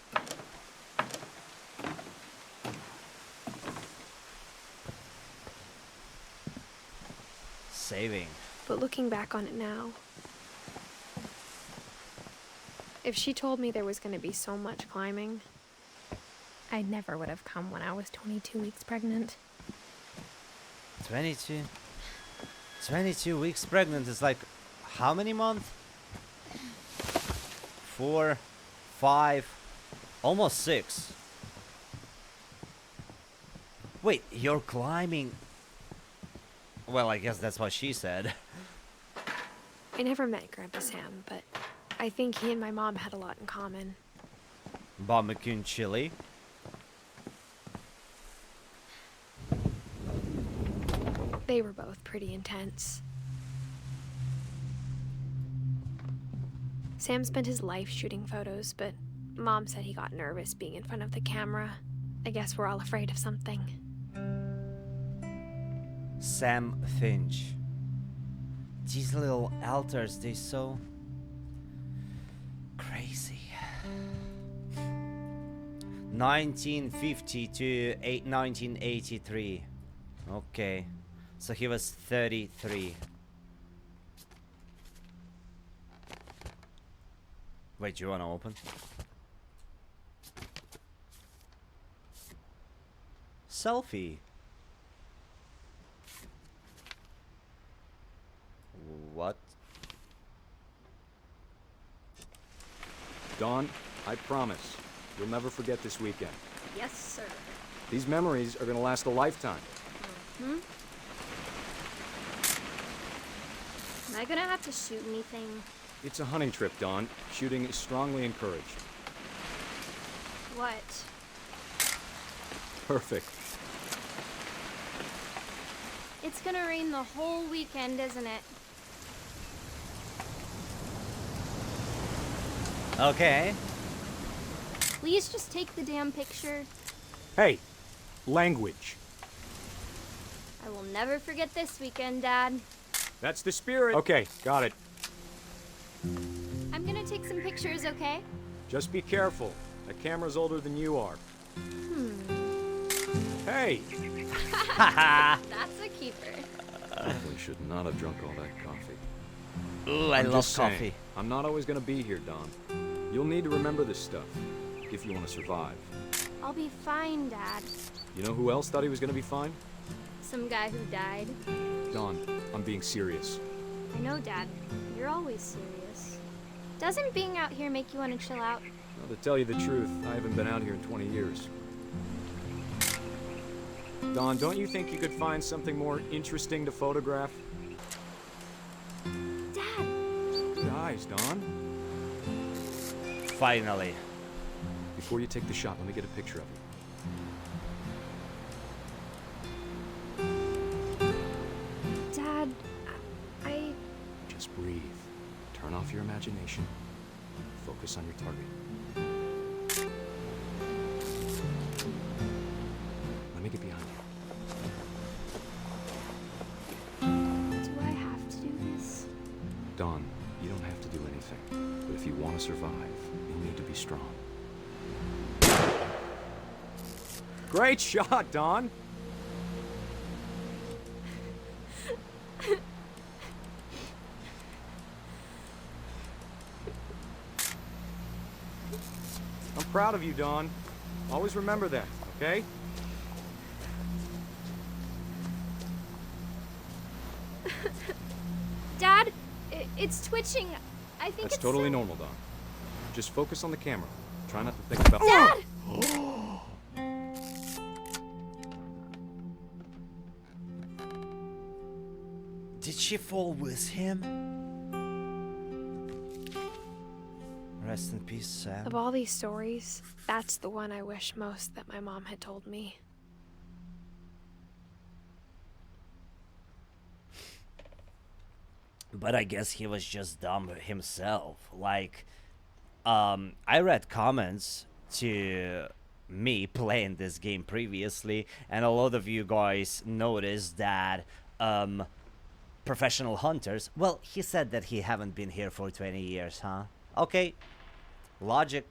Saving. But looking back on it now, if she told me there was going to be so much climbing, I never would have come when I was 22 weeks pregnant. 22 weeks pregnant is like how many months? 4, 5, almost 6. Wait, you're climbing? Well, I guess that's what she said. I never met Grandpa Sam, but I think he and my mom had a lot in common. Barbecue and chili. They were both pretty intense. Sam spent his life shooting photos, but Mom said he got nervous being in front of the camera. I guess we're all afraid of something. Sam Finch. These little altars, they're so crazy. 1950 to 1983. Okay. So he was 33. Wait, do you wanna open? Selfie. What? Dawn, I promise, you'll never forget this weekend. Yes, sir. These memories are gonna last a lifetime. Hmm? Am I gonna have to shoot anything? It's a hunting trip, Dawn. Shooting is strongly encouraged. What? Perfect. It's gonna rain the whole weekend, isn't it? Okay. Please just take the damn picture. Hey, language. I will never forget this weekend, Dad. That's the spirit. Okay, got it. I'm gonna take some pictures, okay? Just be careful. That camera's older than you are. Hey! That's a keeper. Definitely should not have drunk all that coffee. Ooh, I I'm love just saying, coffee. I'm not always gonna be here, Don. You'll need to remember this stuff if you want to survive. I'll be fine, Dad. You know who else thought he was gonna be fine? Some guy who died. Don, I'm being serious. I know, Dad. You're always serious. Doesn't being out here make you want to chill out? Well, to tell you the truth, I haven't been out here in 20 years. Don, don't you think you could find something more interesting to photograph? Dad! Your eyes, Don. Finally. Before you take the shot, let me get a picture of you. Dad, I... Just breathe. Turn off your imagination. Focus on your target. Let me get behind you. Do I have to do this? Don, you don't have to do anything. But if you want to survive, you'll need to be strong. Great shot, Don! I'm proud of you, Don. Always remember that, okay? Dad, it's twitching. I think That's it's totally so- normal, Don. Just focus on the camera. Try not to think about— Dad! Did she fall with him? Rest in peace, Sam. Of all these stories, that's the one I wish most that my mom had told me. But I guess he was just dumb himself. Like, I read comments to me playing this game previously, and a lot of you guys noticed that professional hunters, well, he said that he haven't been here for 20 years, huh? Okay, logic.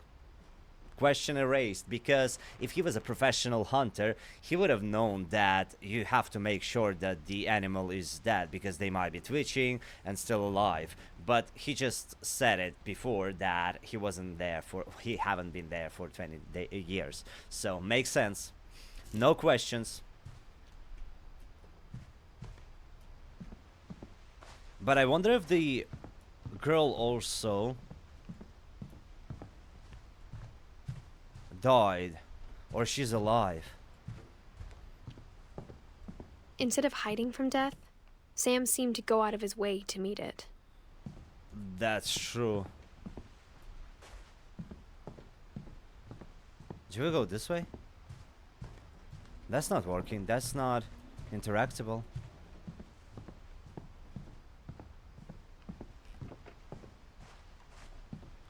Question erased, because if he was a professional hunter, he would have known that you have to make sure that the animal is dead, because they might be twitching and still alive. But he just said it before that he haven't been there for 20 years. So makes sense. No questions. But I wonder if the girl also died, or she's alive. Instead of hiding from death, Sam seemed to go out of his way to meet it. That's true. Do we go this way? That's not working. That's not interactable.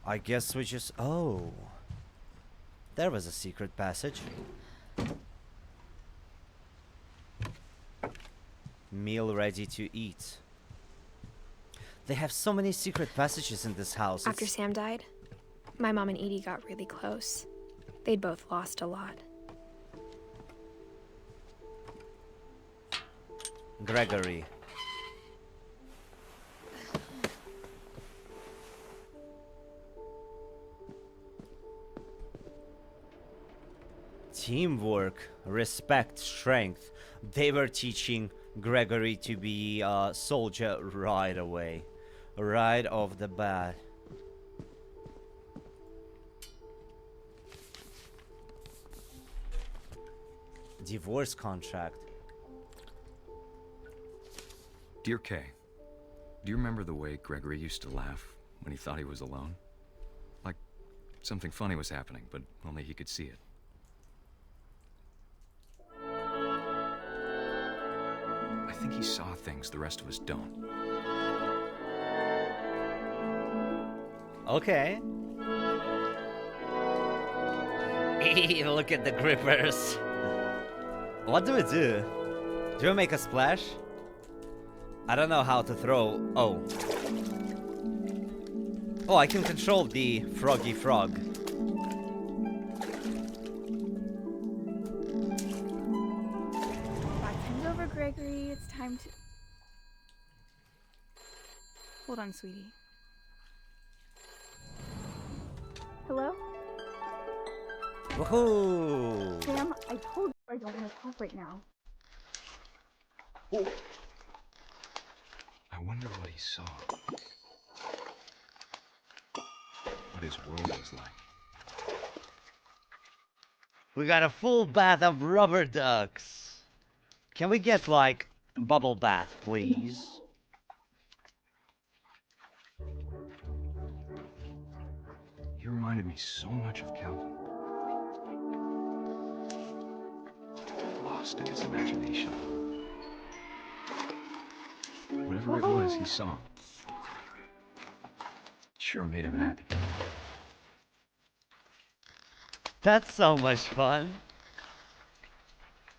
I guess we just... Oh. There was a secret passage. Meal ready to eat. They have so many secret passages in this house. After Sam died, my mom and Edie got really close. They'd both lost a lot. Gregory. teamwork, respect, strength. They were teaching Gregory to be a soldier right away. Right off the bat. Divorce contract. Dear Kay, do you remember the way Gregory used to laugh when he thought he was alone? Like something funny was happening, but only he could see it. I think he saw things the rest of us don't. Okay. Look at the grippers. What do we do? Do we make a splash? I don't know how to throw. Oh. Oh, I can control the froggy frog. Backhand's over, Gregory. It's time to... Hold on, sweetie. Hello? Woohoo! Sam, I told you I don't want to talk right now. I wonder what he saw. What his world was like. We got a full bath of rubber ducks. Can we get, like, bubble bath, please? He reminded me so much of Calvin. Lost in his imagination. Whatever it was he saw, sure made him happy. That's so much fun.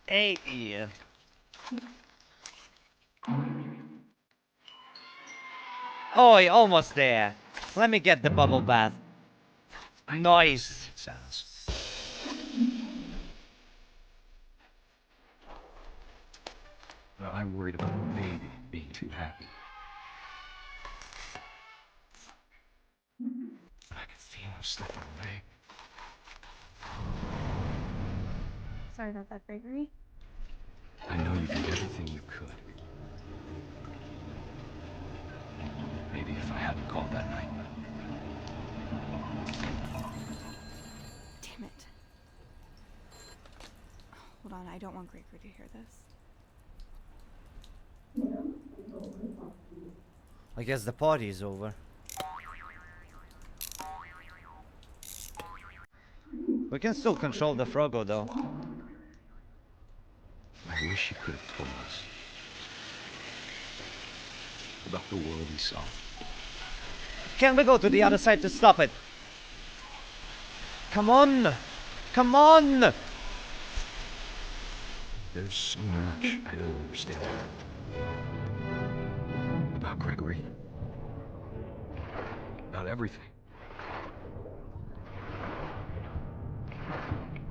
Hey, Ian. Oh, you're almost there. Let me get the bubble bath. Nice. Sounds. Well, I'm worried about maybe being too happy. I can feel him slipping away. Sorry about that, Gregory. I know you did everything you could. Maybe if I hadn't called that night. Damn it. Hold on, I don't want Gregory to hear this. I guess the party is over. We can still control the Froggo though. I wish you could have told us about the world he saw. Can we go to the other side to stop it? Come on! Come on! There's so much I don't understand about Gregory. About everything.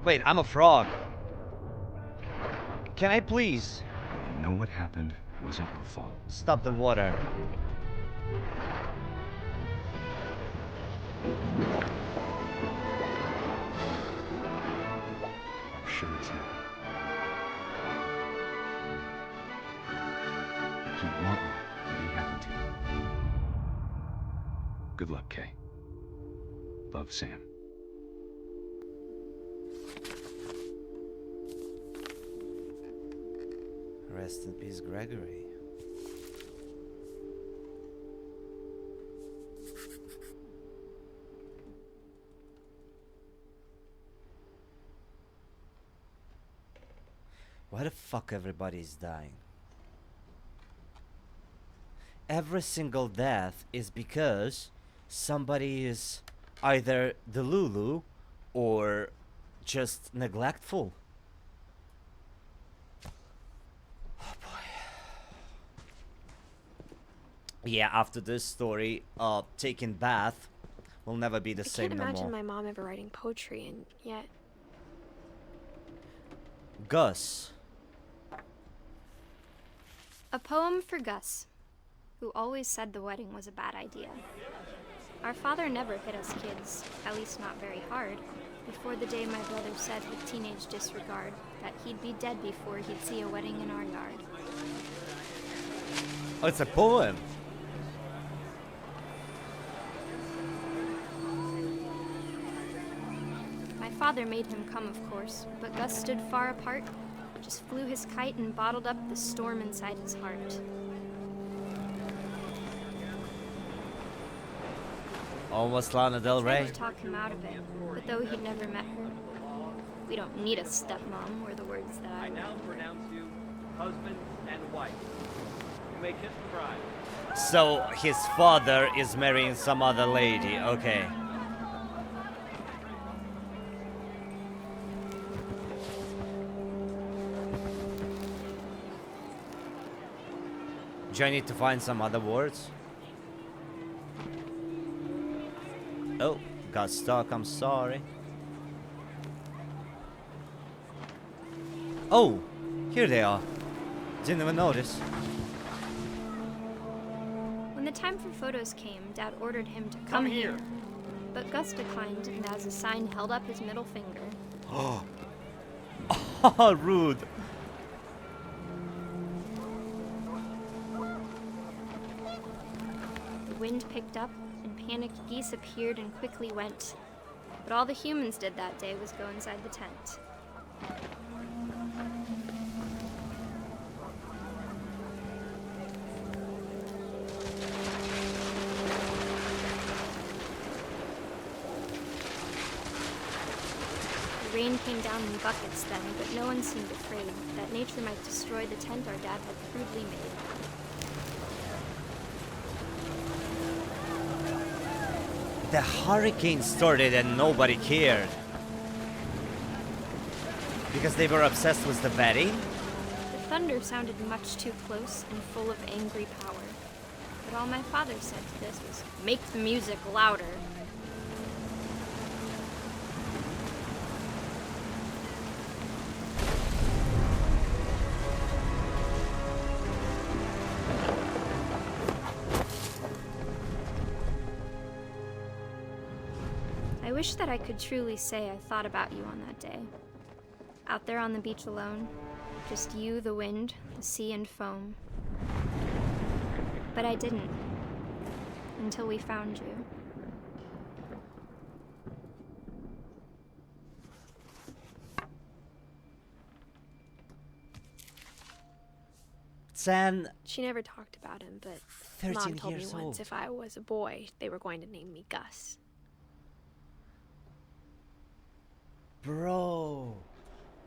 Wait, I'm a frog. Can I please? You know what happened wasn't your fault. Stop the water. I'm sure it's happened. You want me to be happy too. Good luck, Kay. Love, Sam. Rest in peace, Gregory. Why the fuck everybody's dying? Every single death is because somebody is either delulu or just neglectful. Oh boy. Yeah, after this story, taking bath will never be the same I can't no imagine more. my mom ever writing poetry, and yet... Gus. A poem for Gus, who always said the wedding was a bad idea. Our father never hit us kids, at least not very hard. before the day my brother said with teenage disregard that he'd be dead before he'd see a wedding in our yard. Oh, it's a poem. My father made him come, of course, but Gus stood far apart, just flew his kite and bottled up the storm inside his heart. Almost Lana Del Tried Rey. to talk him out of it, but though he'd never met her, we don't need a stepmom, were the words that I now pronounce you husband and wife. You may kiss the bride. So his father is marrying some other lady. Okay. Do I need to find some other words? Oh, got stuck, I'm sorry. Oh, here they are. Didn't even notice. When the time for photos came, Dad ordered him to come here. But Gus declined, and as a sign held up his middle finger. Oh, rude. The wind picked up, and panicked geese appeared and quickly went. But all the humans did that day was go inside the tent. The rain came down in buckets then, but no one seemed afraid that nature might destroy the tent our dad had crudely made. The hurricane started and nobody cared. Because they were obsessed with the wedding? The thunder sounded much too close and full of angry power. But all my father said to this was, "Make the music louder." I wish that I could truly say I thought about you on that day. Out there on the beach alone, just you, the wind, the sea, and foam. But I didn't, until we found you. San, She never talked about him, but 13 Mom told me years once old. if I was a boy, they were going to name me Gus. Bro,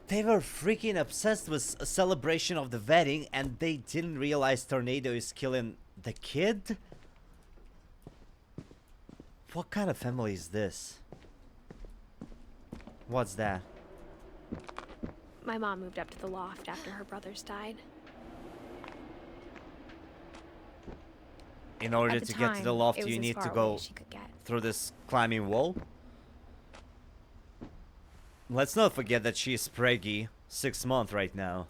they were freaking obsessed with a celebration of the wedding and they didn't realize Tornado is killing the kid? What kind of family is this? What's that? My mom moved up to the loft after her brothers died. In order At the to get to the time, loft, it was you as need far to away go as she could get. through this climbing wall. Let's not forget that she's preggy, 6 months right now.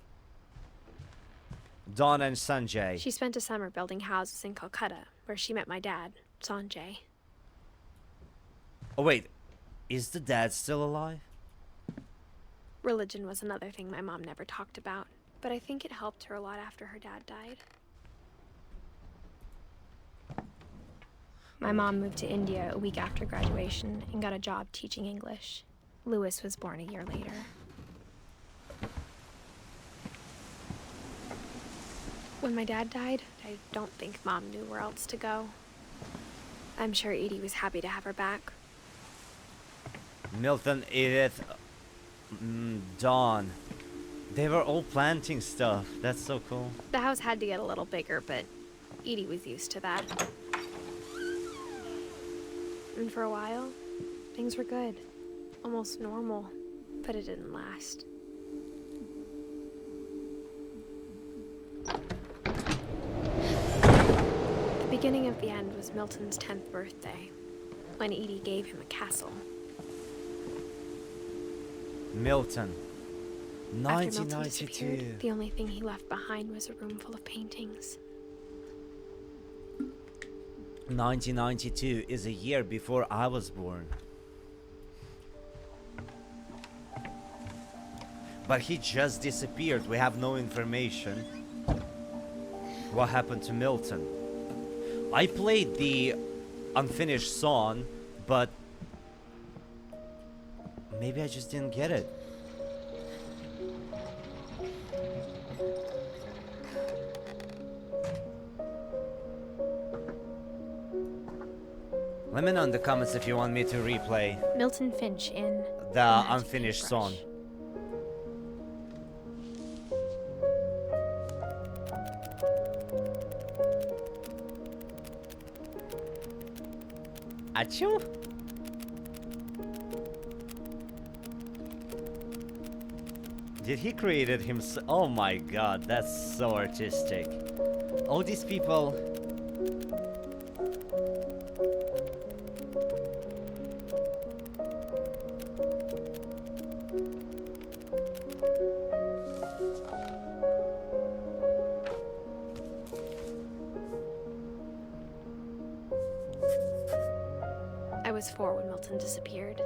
Dawn and Sanjay. She spent a summer building houses in Calcutta, where she met my dad, Sanjay. Oh wait, is the dad still alive? Religion was another thing my mom never talked about, but I think it helped her a lot after her dad died. My mom moved to India a week after graduation and got a job teaching English. Louis was born a year later. When my dad died, I don't think Mom knew where else to go. I'm sure Edie was happy to have her back. Milton, Edith, Dawn. They were all planting stuff. That's so cool. The house had to get a little bigger, but Edie was used to that. And for a while, things were good. Almost normal, but it didn't last. The beginning of the end was Milton's 10th birthday, when Edie gave him a castle. Milton. After Milton 1992. disappeared, the only thing he left behind was a room full of paintings. 1992 is a year before I was born. But he just disappeared. We have no information. What happened to Milton? I played the unfinished song, but maybe I just didn't get it. Let me know in the comments if you want me to replay Milton Finch in the unfinished song. Achoo! Did he create it himself? Oh my god, that's so artistic. All these people. I was 4 when Milton disappeared.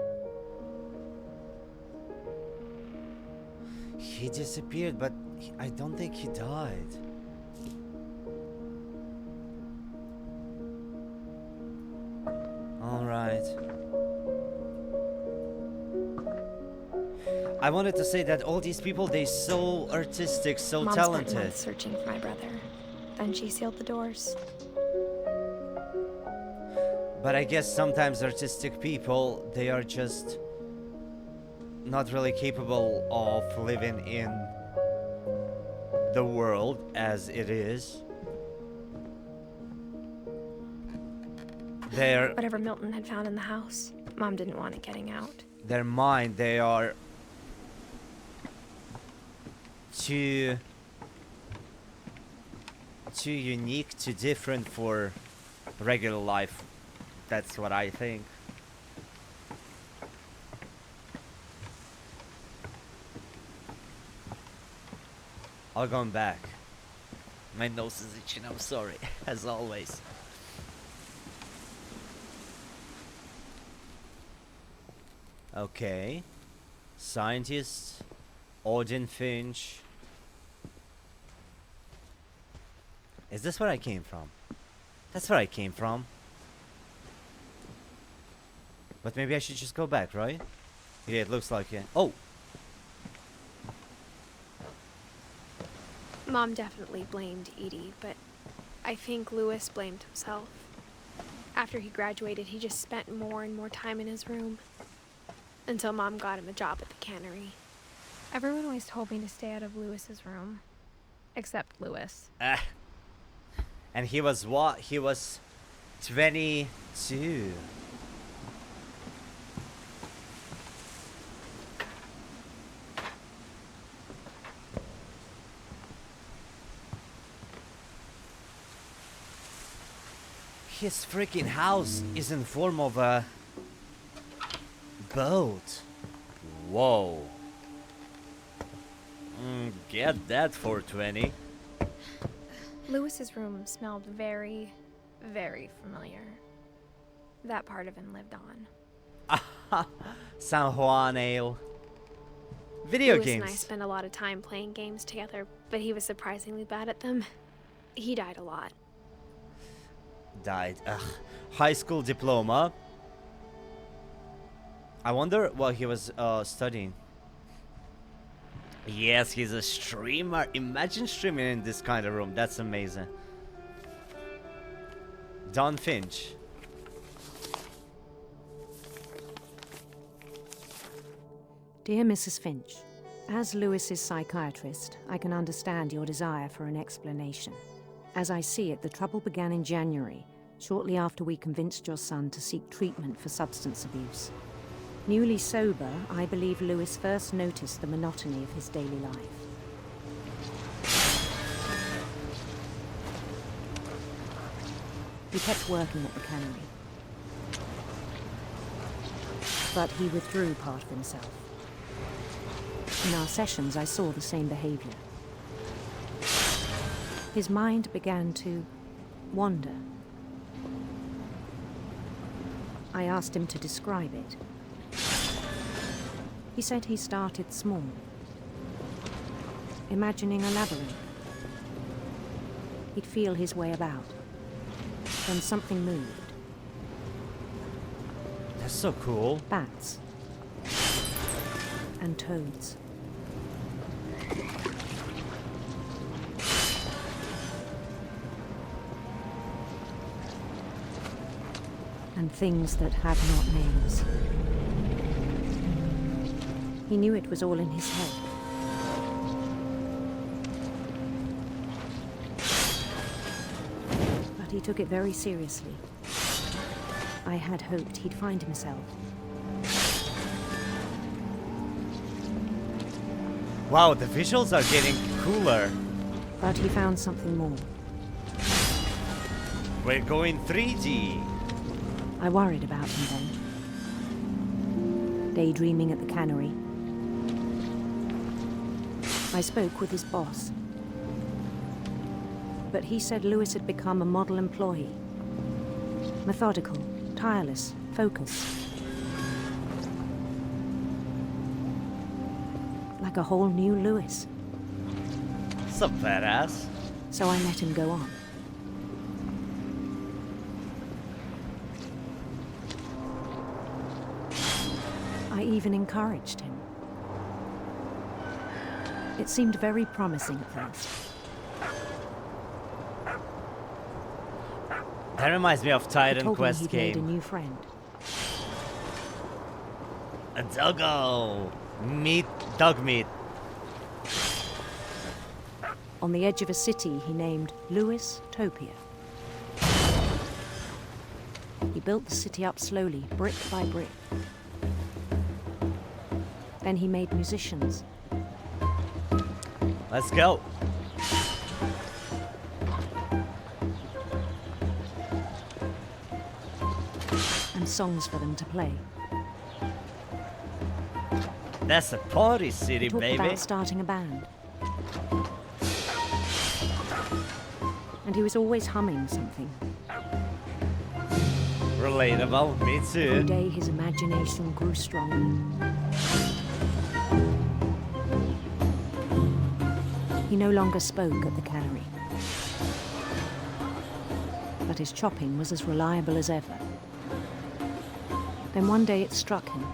He disappeared, but I don't think he died. Alright. I wanted to say that all these people, they're so artistic, so Mom talented. spent months searching for my brother. Then she sealed the doors. But I guess sometimes artistic people, they are just not really capable of living in the world as it is. Whatever Milton had found in the house, Mom didn't want it getting out. Their mind, they are too unique, too different for regular life. That's what I think. I'll go back. My nose is itching, I'm sorry, as always. Okay. Scientist, Odin Finch. Is this where I came from? That's where I came from. But maybe I should just go back, right? Yeah, it looks like it. Oh! Mom definitely blamed Edie, but I think Lewis blamed himself. After he graduated, he just spent more and more time in his room. Until Mom got him a job at the cannery. Everyone always told me to stay out of Lewis's room. Except Lewis. And he was what? He was 22. His freaking house is in form of a boat. Whoa. Get that for 20. Lewis's room smelled very, very familiar. That part of him lived on. San Juan Ale. Video Lewis games. and I spent a lot of time playing games together, but he was surprisingly bad at them. He died a lot. Died. Ugh. High school diploma. I wonder what he was studying. Yes, he's a streamer. Imagine streaming in this kind of room. That's amazing. Don Finch. Dear Mrs. Finch, as Lewis's psychiatrist, I can understand your desire for an explanation. As I see it, the trouble began in January, shortly after we convinced your son to seek treatment for substance abuse. Newly sober, I believe Lewis first noticed the monotony of his daily life. He kept working at the cannery, but he withdrew part of himself. In our sessions, I saw the same behavior. His mind began to wander. I asked him to describe it. He said he started small, imagining a labyrinth. He'd feel his way about. Then something moved. That's so cool. Bats. And toads. And things that have not names. He knew it was all in his head. But he took it very seriously. I had hoped he'd find himself. Wow, the visuals are getting cooler. But he found something more. We're going 3D. I worried about him then. Daydreaming at the cannery. I spoke with his boss. But he said Lewis had become a model employee. Methodical, tireless, focused. Like a whole new Lewis. So badass. So I let him go on. I even encouraged him. It seemed very promising at first. That reminds me of Titan Quest he'd game. made a new friend. A doggo. Dog meat. On the edge of a city he named Lewis Topia. He built the city up slowly, brick by brick. Then he made musicians. Let's go. And songs for them to play. That's a party city, He talked baby. about starting a band. And he was always humming something. Relatable, me Every too. day his imagination grew stronger. He no longer spoke at the cannery. But his chopping was as reliable as ever. Then one day it struck him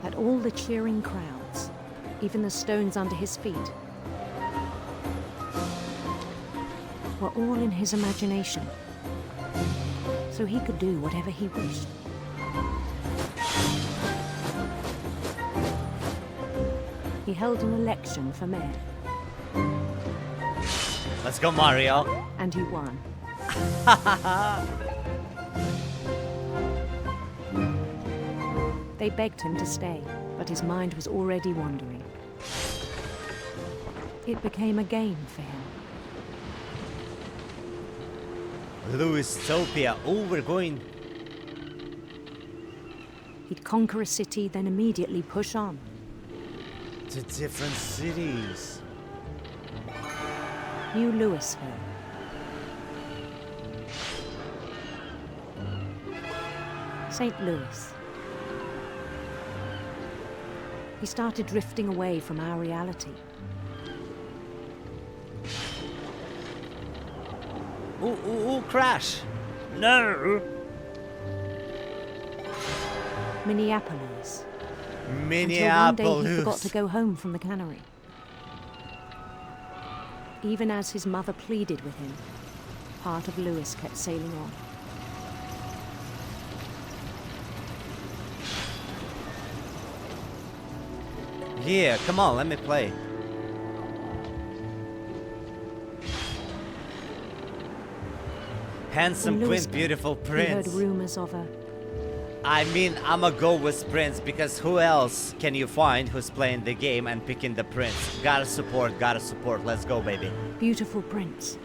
that all the cheering crowds, even the stones under his feet, were all in his imagination, so he could do whatever he wished. He held an election for mayor. Let's go, Mario. And he won. They begged him to stay, but his mind was already wandering. It became a game for him. Lewistopia. Oh, we're going. He'd conquer a city, then immediately push on. To different cities. New Louisville. St. Louis. He started drifting away from our reality. Ooh, ooh, ooh, crash. No. Minneapolis. Minneapolis. Until one day he forgot to go home from the cannery. Even as his mother pleaded with him, part of Lewis kept sailing on. Yeah, come on, let me play. Handsome In queen, Louisville, beautiful he heard prince. rumors of a I mean, I'ma go with Prince because who else can you find who's playing the game and picking the Prince? Gotta support, let's go, baby. beautiful prince.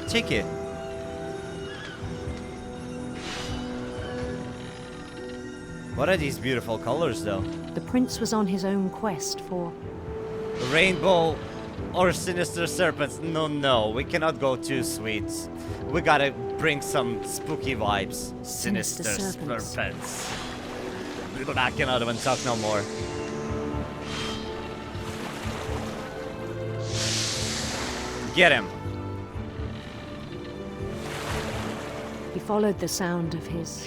Take it. What are these beautiful colors, though? The prince was on his own quest for Rainbow Or sinister serpents. No, we cannot go too sweet. We gotta bring some spooky vibes. Sinister serpents. I cannot even talk no more. Get him. He followed the sound of his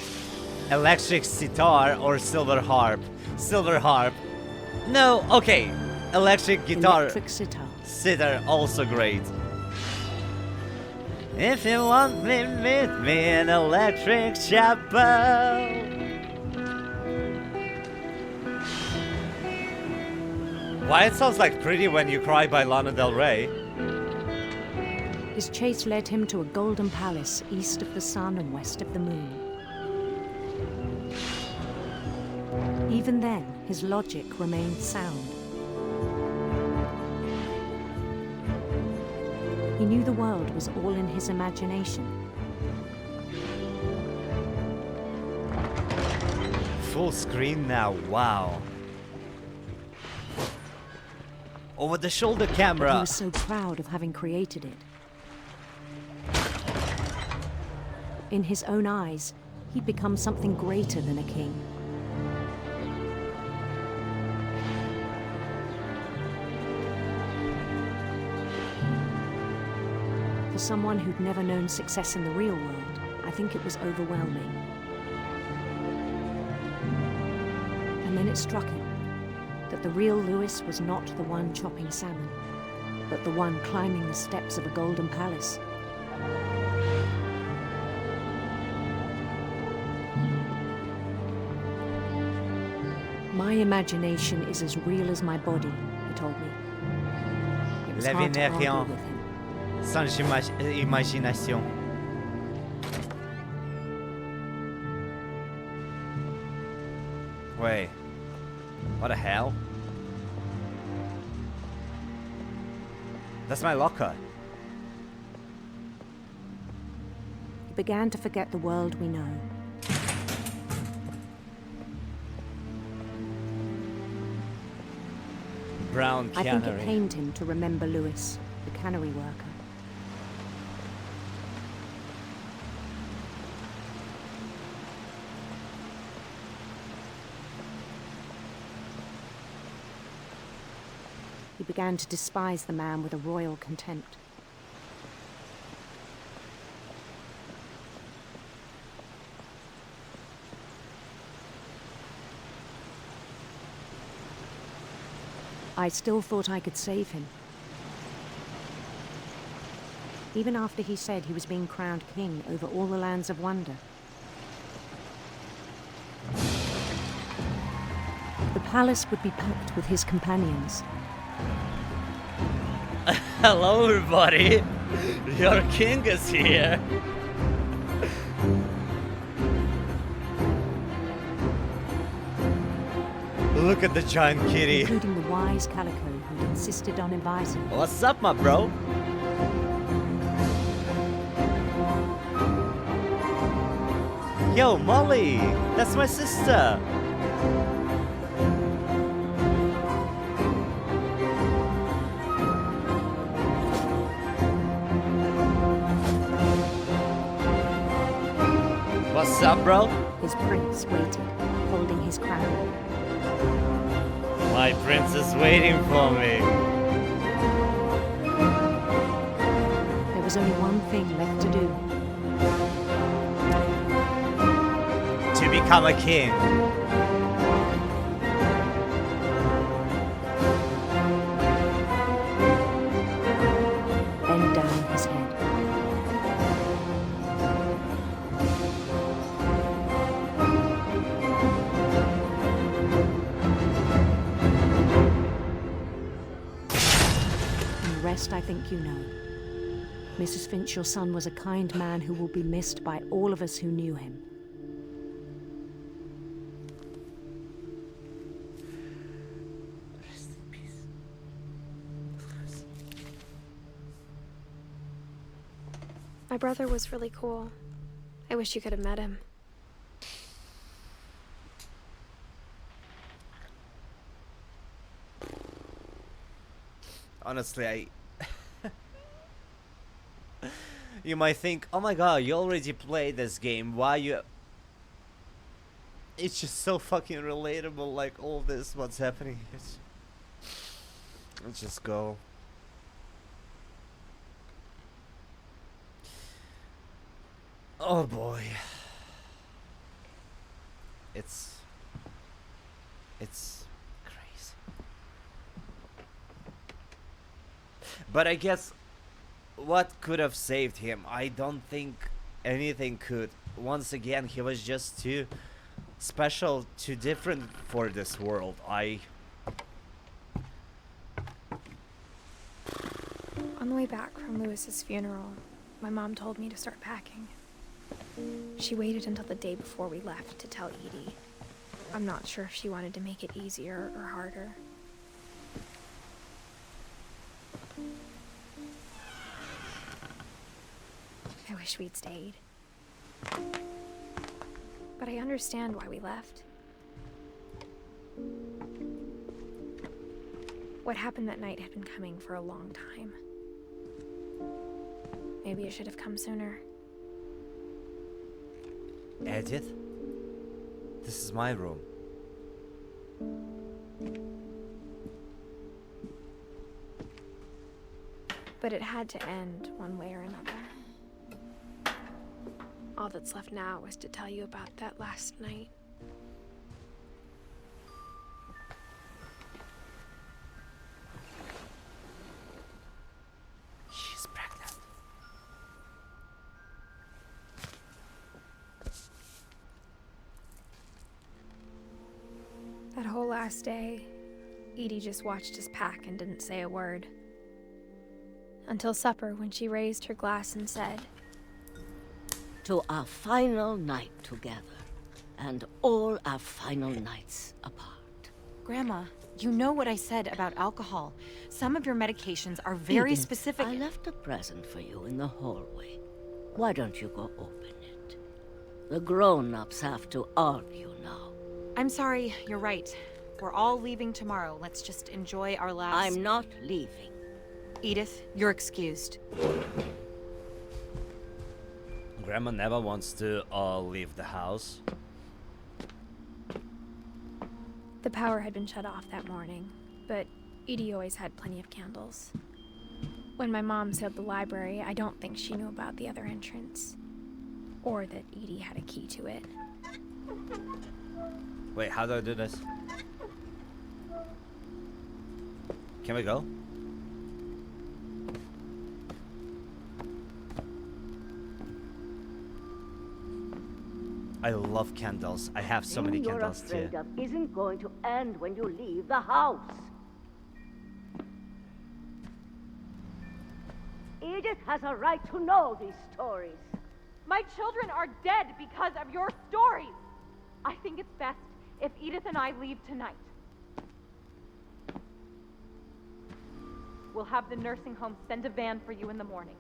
Electric sitar or silver harp. Silver harp. No, okay. Electric guitar. electric sitar. Sitar, also great. If you want me, meet me in electric chapel. Why it sounds like Pretty When You Cry by Lana Del Rey. His chase led him to a golden palace east of the sun and west of the moon. Even then, his logic remained sound. He knew the world was all in his imagination. Full screen now, wow. Over the shoulder camera. He was so proud of having created it. In his own eyes, he'd become something greater than a king. For someone who'd never known success in the real world, I think it was overwhelming. And then it struck him that the real Lewis was not the one chopping salmon, but the one climbing the steps of a golden palace. My imagination is as real as my body, he told me. It was hard to argue with him. Sans imagination. Wait. What the hell? That's my locker. He began to forget the world we know. Brown I think it canary. pained him to remember Lewis, the cannery worker. He began to despise the man with a royal contempt. I still thought I could save him. Even after he said he was being crowned king over all the lands of wonder. The palace would be packed with his companions. Hello, everybody. Your king is here. Look at the giant kitty. Including the wise Calico who insisted on inviting him. What's up, my bro? Yo, Molly! That's my sister! What's up, bro? His prince waited, holding his crown. My prince is waiting for me. There was only one thing left to do. To become a king. Bend down his head. I think you know. Mrs. Finch, your son was a kind man who will be missed by all of us who knew him. Rest in peace. My brother was really cool. I wish you could have met him. Honestly, you might think, oh my god, you already played this game, why you... It's just so fucking relatable, like all this, what's happening. Let's just go. Oh boy. It's crazy. But I guess what could have saved him? I don't think anything could. Once again, he was just too special, too different for this world. On the way back from Lewis's funeral, my mom told me to start packing. She waited until the day before we left to tell Edie. I'm not sure if she wanted to make it easier or harder. I wish we'd stayed. But I understand why we left. What happened that night had been coming for a long time. Maybe it should have come sooner. Edith? This is my room. But it had to end one way or another. All that's left now is to tell you about that last night. She's pregnant. That whole last day, Edie just watched us pack and didn't say a word. Until supper, when she raised her glass and said, "To our final night together, and all our final nights apart." Grandma, you know what I said about alcohol. Some of your medications are very Edith, specific. I left a present for you in the hallway. Why don't you go open it? The grown-ups have to argue now. I'm sorry, you're right. We're all leaving tomorrow. Let's just enjoy our last... I'm not leaving. Edith, you're excused. Grandma never wants to leave the house. The power had been shut off that morning, but Edie always had plenty of candles. When my mom sealed the library, I don't think she knew about the other entrance. Or that Edie had a key to it. Wait, how do I do this? Can we go? I love candles. I have so many candles too. You're afraid of isn't going to end when you leave the house. Edith has a right to know these stories. My children are dead because of your stories. I think it's best if Edith and I leave tonight. We'll have the nursing home send a van for you in the morning,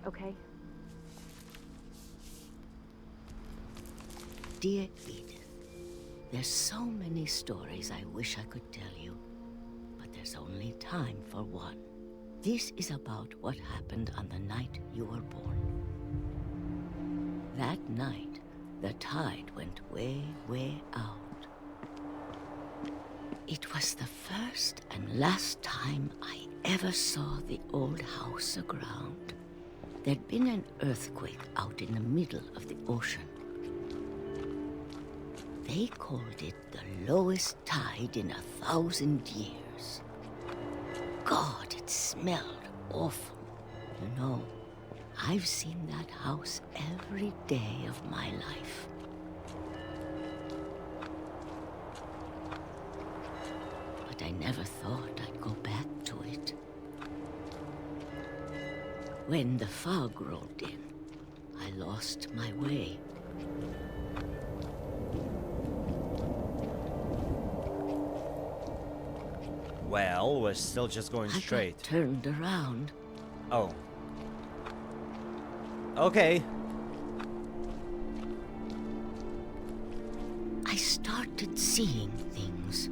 okay? Dear Edith, there's so many stories I wish I could tell you, but there's only time for one. This is about what happened on the night you were born. That night, the tide went way, way out. It was the first and last time I ever saw the old house aground. There'd been an earthquake out in the middle of the ocean. They called it the lowest tide in 1,000 years. God, it smelled awful. You know, I've seen that house every day of my life. But I never thought I'd go back to it. When the fog rolled in, I lost my way. Well, we're still just going straight. I got turned around. Oh. Okay. I started seeing things.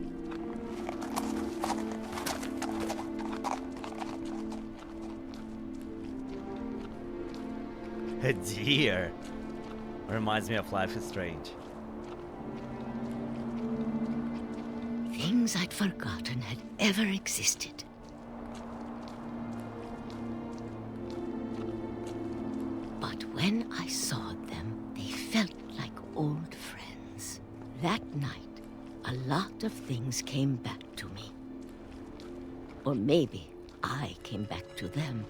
A deer. Reminds me of Life is Strange. Things I'd forgotten had ever existed. But when I saw them, they felt like old friends. That night, a lot of things came back to me. Or maybe I came back to them.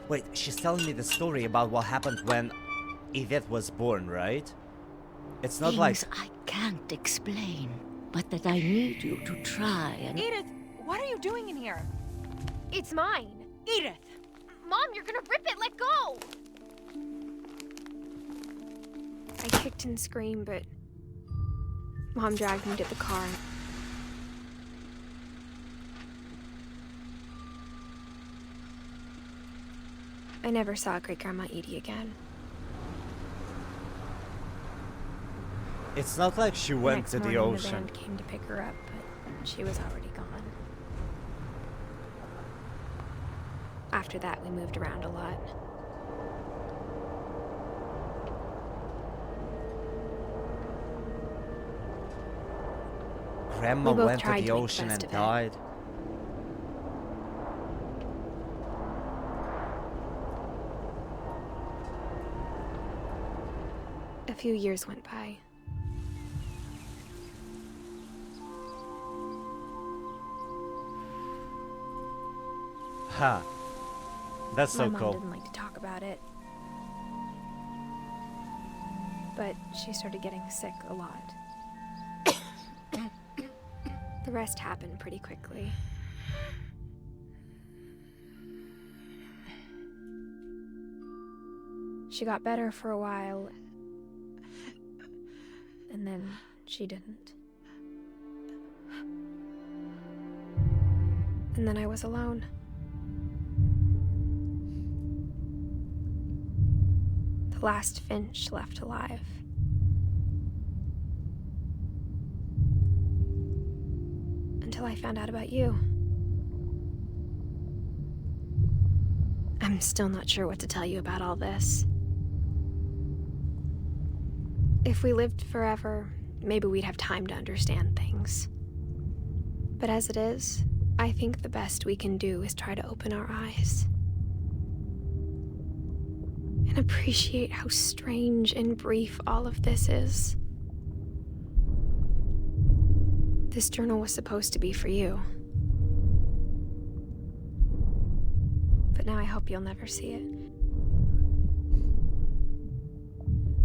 Wait, she's telling me the story about what happened when Edith was born, right? It's not like... Things I can't explain, but that I need you to try and... Edith, what are you doing in here? It's mine. Edith! Mom, you're gonna rip it! Let go! I kicked and screamed, but Mom dragged me to the car. I never saw Great-Grandma Edie again. It's not like she went to the ocean. The band came to pick her up, but she was already gone. After that, we moved around a lot. Grandma went to the ocean and died. A few years went by. Huh. That's so My cool. mom didn't like to talk about it. But she started getting sick a lot. The rest happened pretty quickly. She got better for a while, and then she didn't. And then I was alone. The last Finch left alive. Until I found out about you. I'm still not sure what to tell you about all this. If we lived forever, maybe we'd have time to understand things. But as it is, I think the best we can do is try to open our eyes. And appreciate how strange and brief all of this is. This journal was supposed to be for you. But now I hope you'll never see it.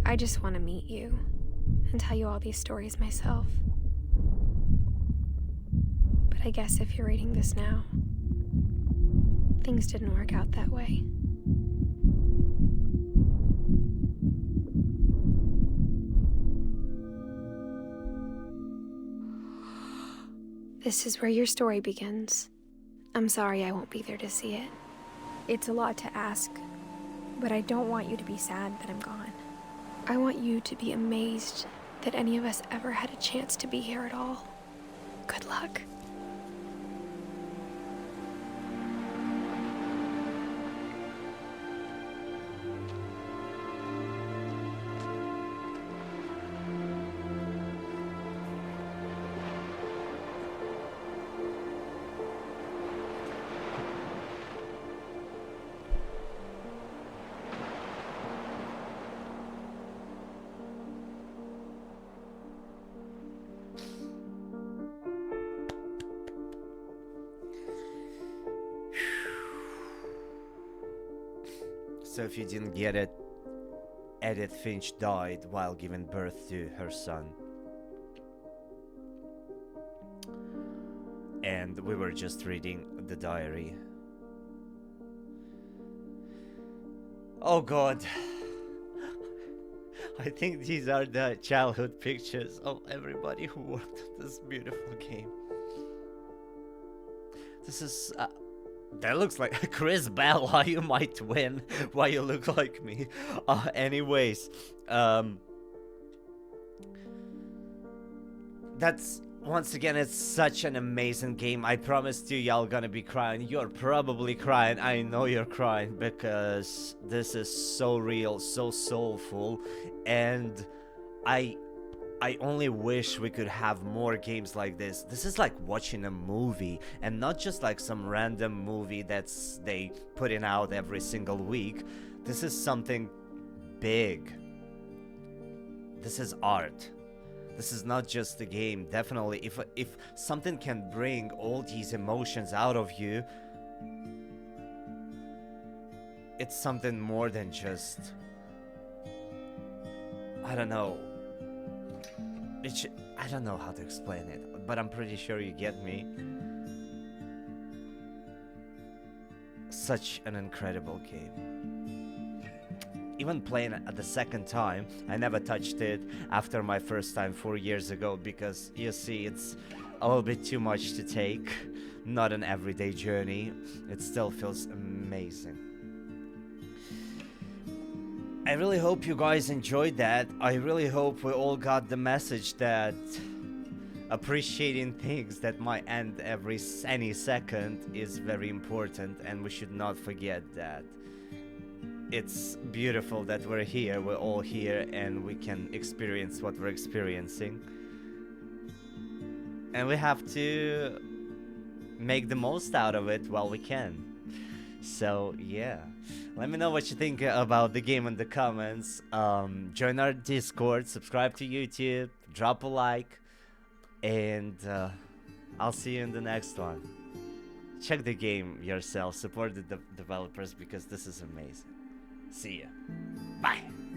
I just want to meet you and tell you all these stories myself. But I guess if you're reading this now, things didn't work out that way. This is where your story begins. I'm sorry I won't be there to see it. It's a lot to ask, but I don't want you to be sad that I'm gone. I want you to be amazed that any of us ever had a chance to be here at all. Good luck. So if you didn't get it, Edith Finch died while giving birth to her son. And we were just reading the diary. Oh God. I think these are the childhood pictures of everybody who worked on this beautiful game. This is... that looks like Chris Bell. Why you my twin? Why you look like me? Anyways, that's once again, it's such an amazing game. I promised you y'all gonna be crying. You're probably crying. I know you're crying because this is so real, so soulful, and I only wish we could have more games like this. This is like watching a movie, and not just like some random movie that's they putting out every single week. This is something big. This is art. This is not just a game. Definitely, if something can bring all these emotions out of you, it's something more than just, I don't know. I don't know how to explain it, but I'm pretty sure you get me. Such an incredible game. Even playing it the second time, I never touched it after my first time 4 years ago because, you see, it's a little bit too much to take. Not an everyday journey. It still feels amazing. I really hope you guys enjoyed that. I really hope we all got the message that appreciating things that might end any second is very important, and we should not forget that. It's beautiful that we're here, we're all here, and we can experience what we're experiencing. And we have to make the most out of it while we can. So, yeah. Let me know what you think about the game in the comments. Join our Discord, subscribe to YouTube, drop a like, and I'll see you in the next one. Check the game yourself, support the developers because this is amazing. See ya. Bye.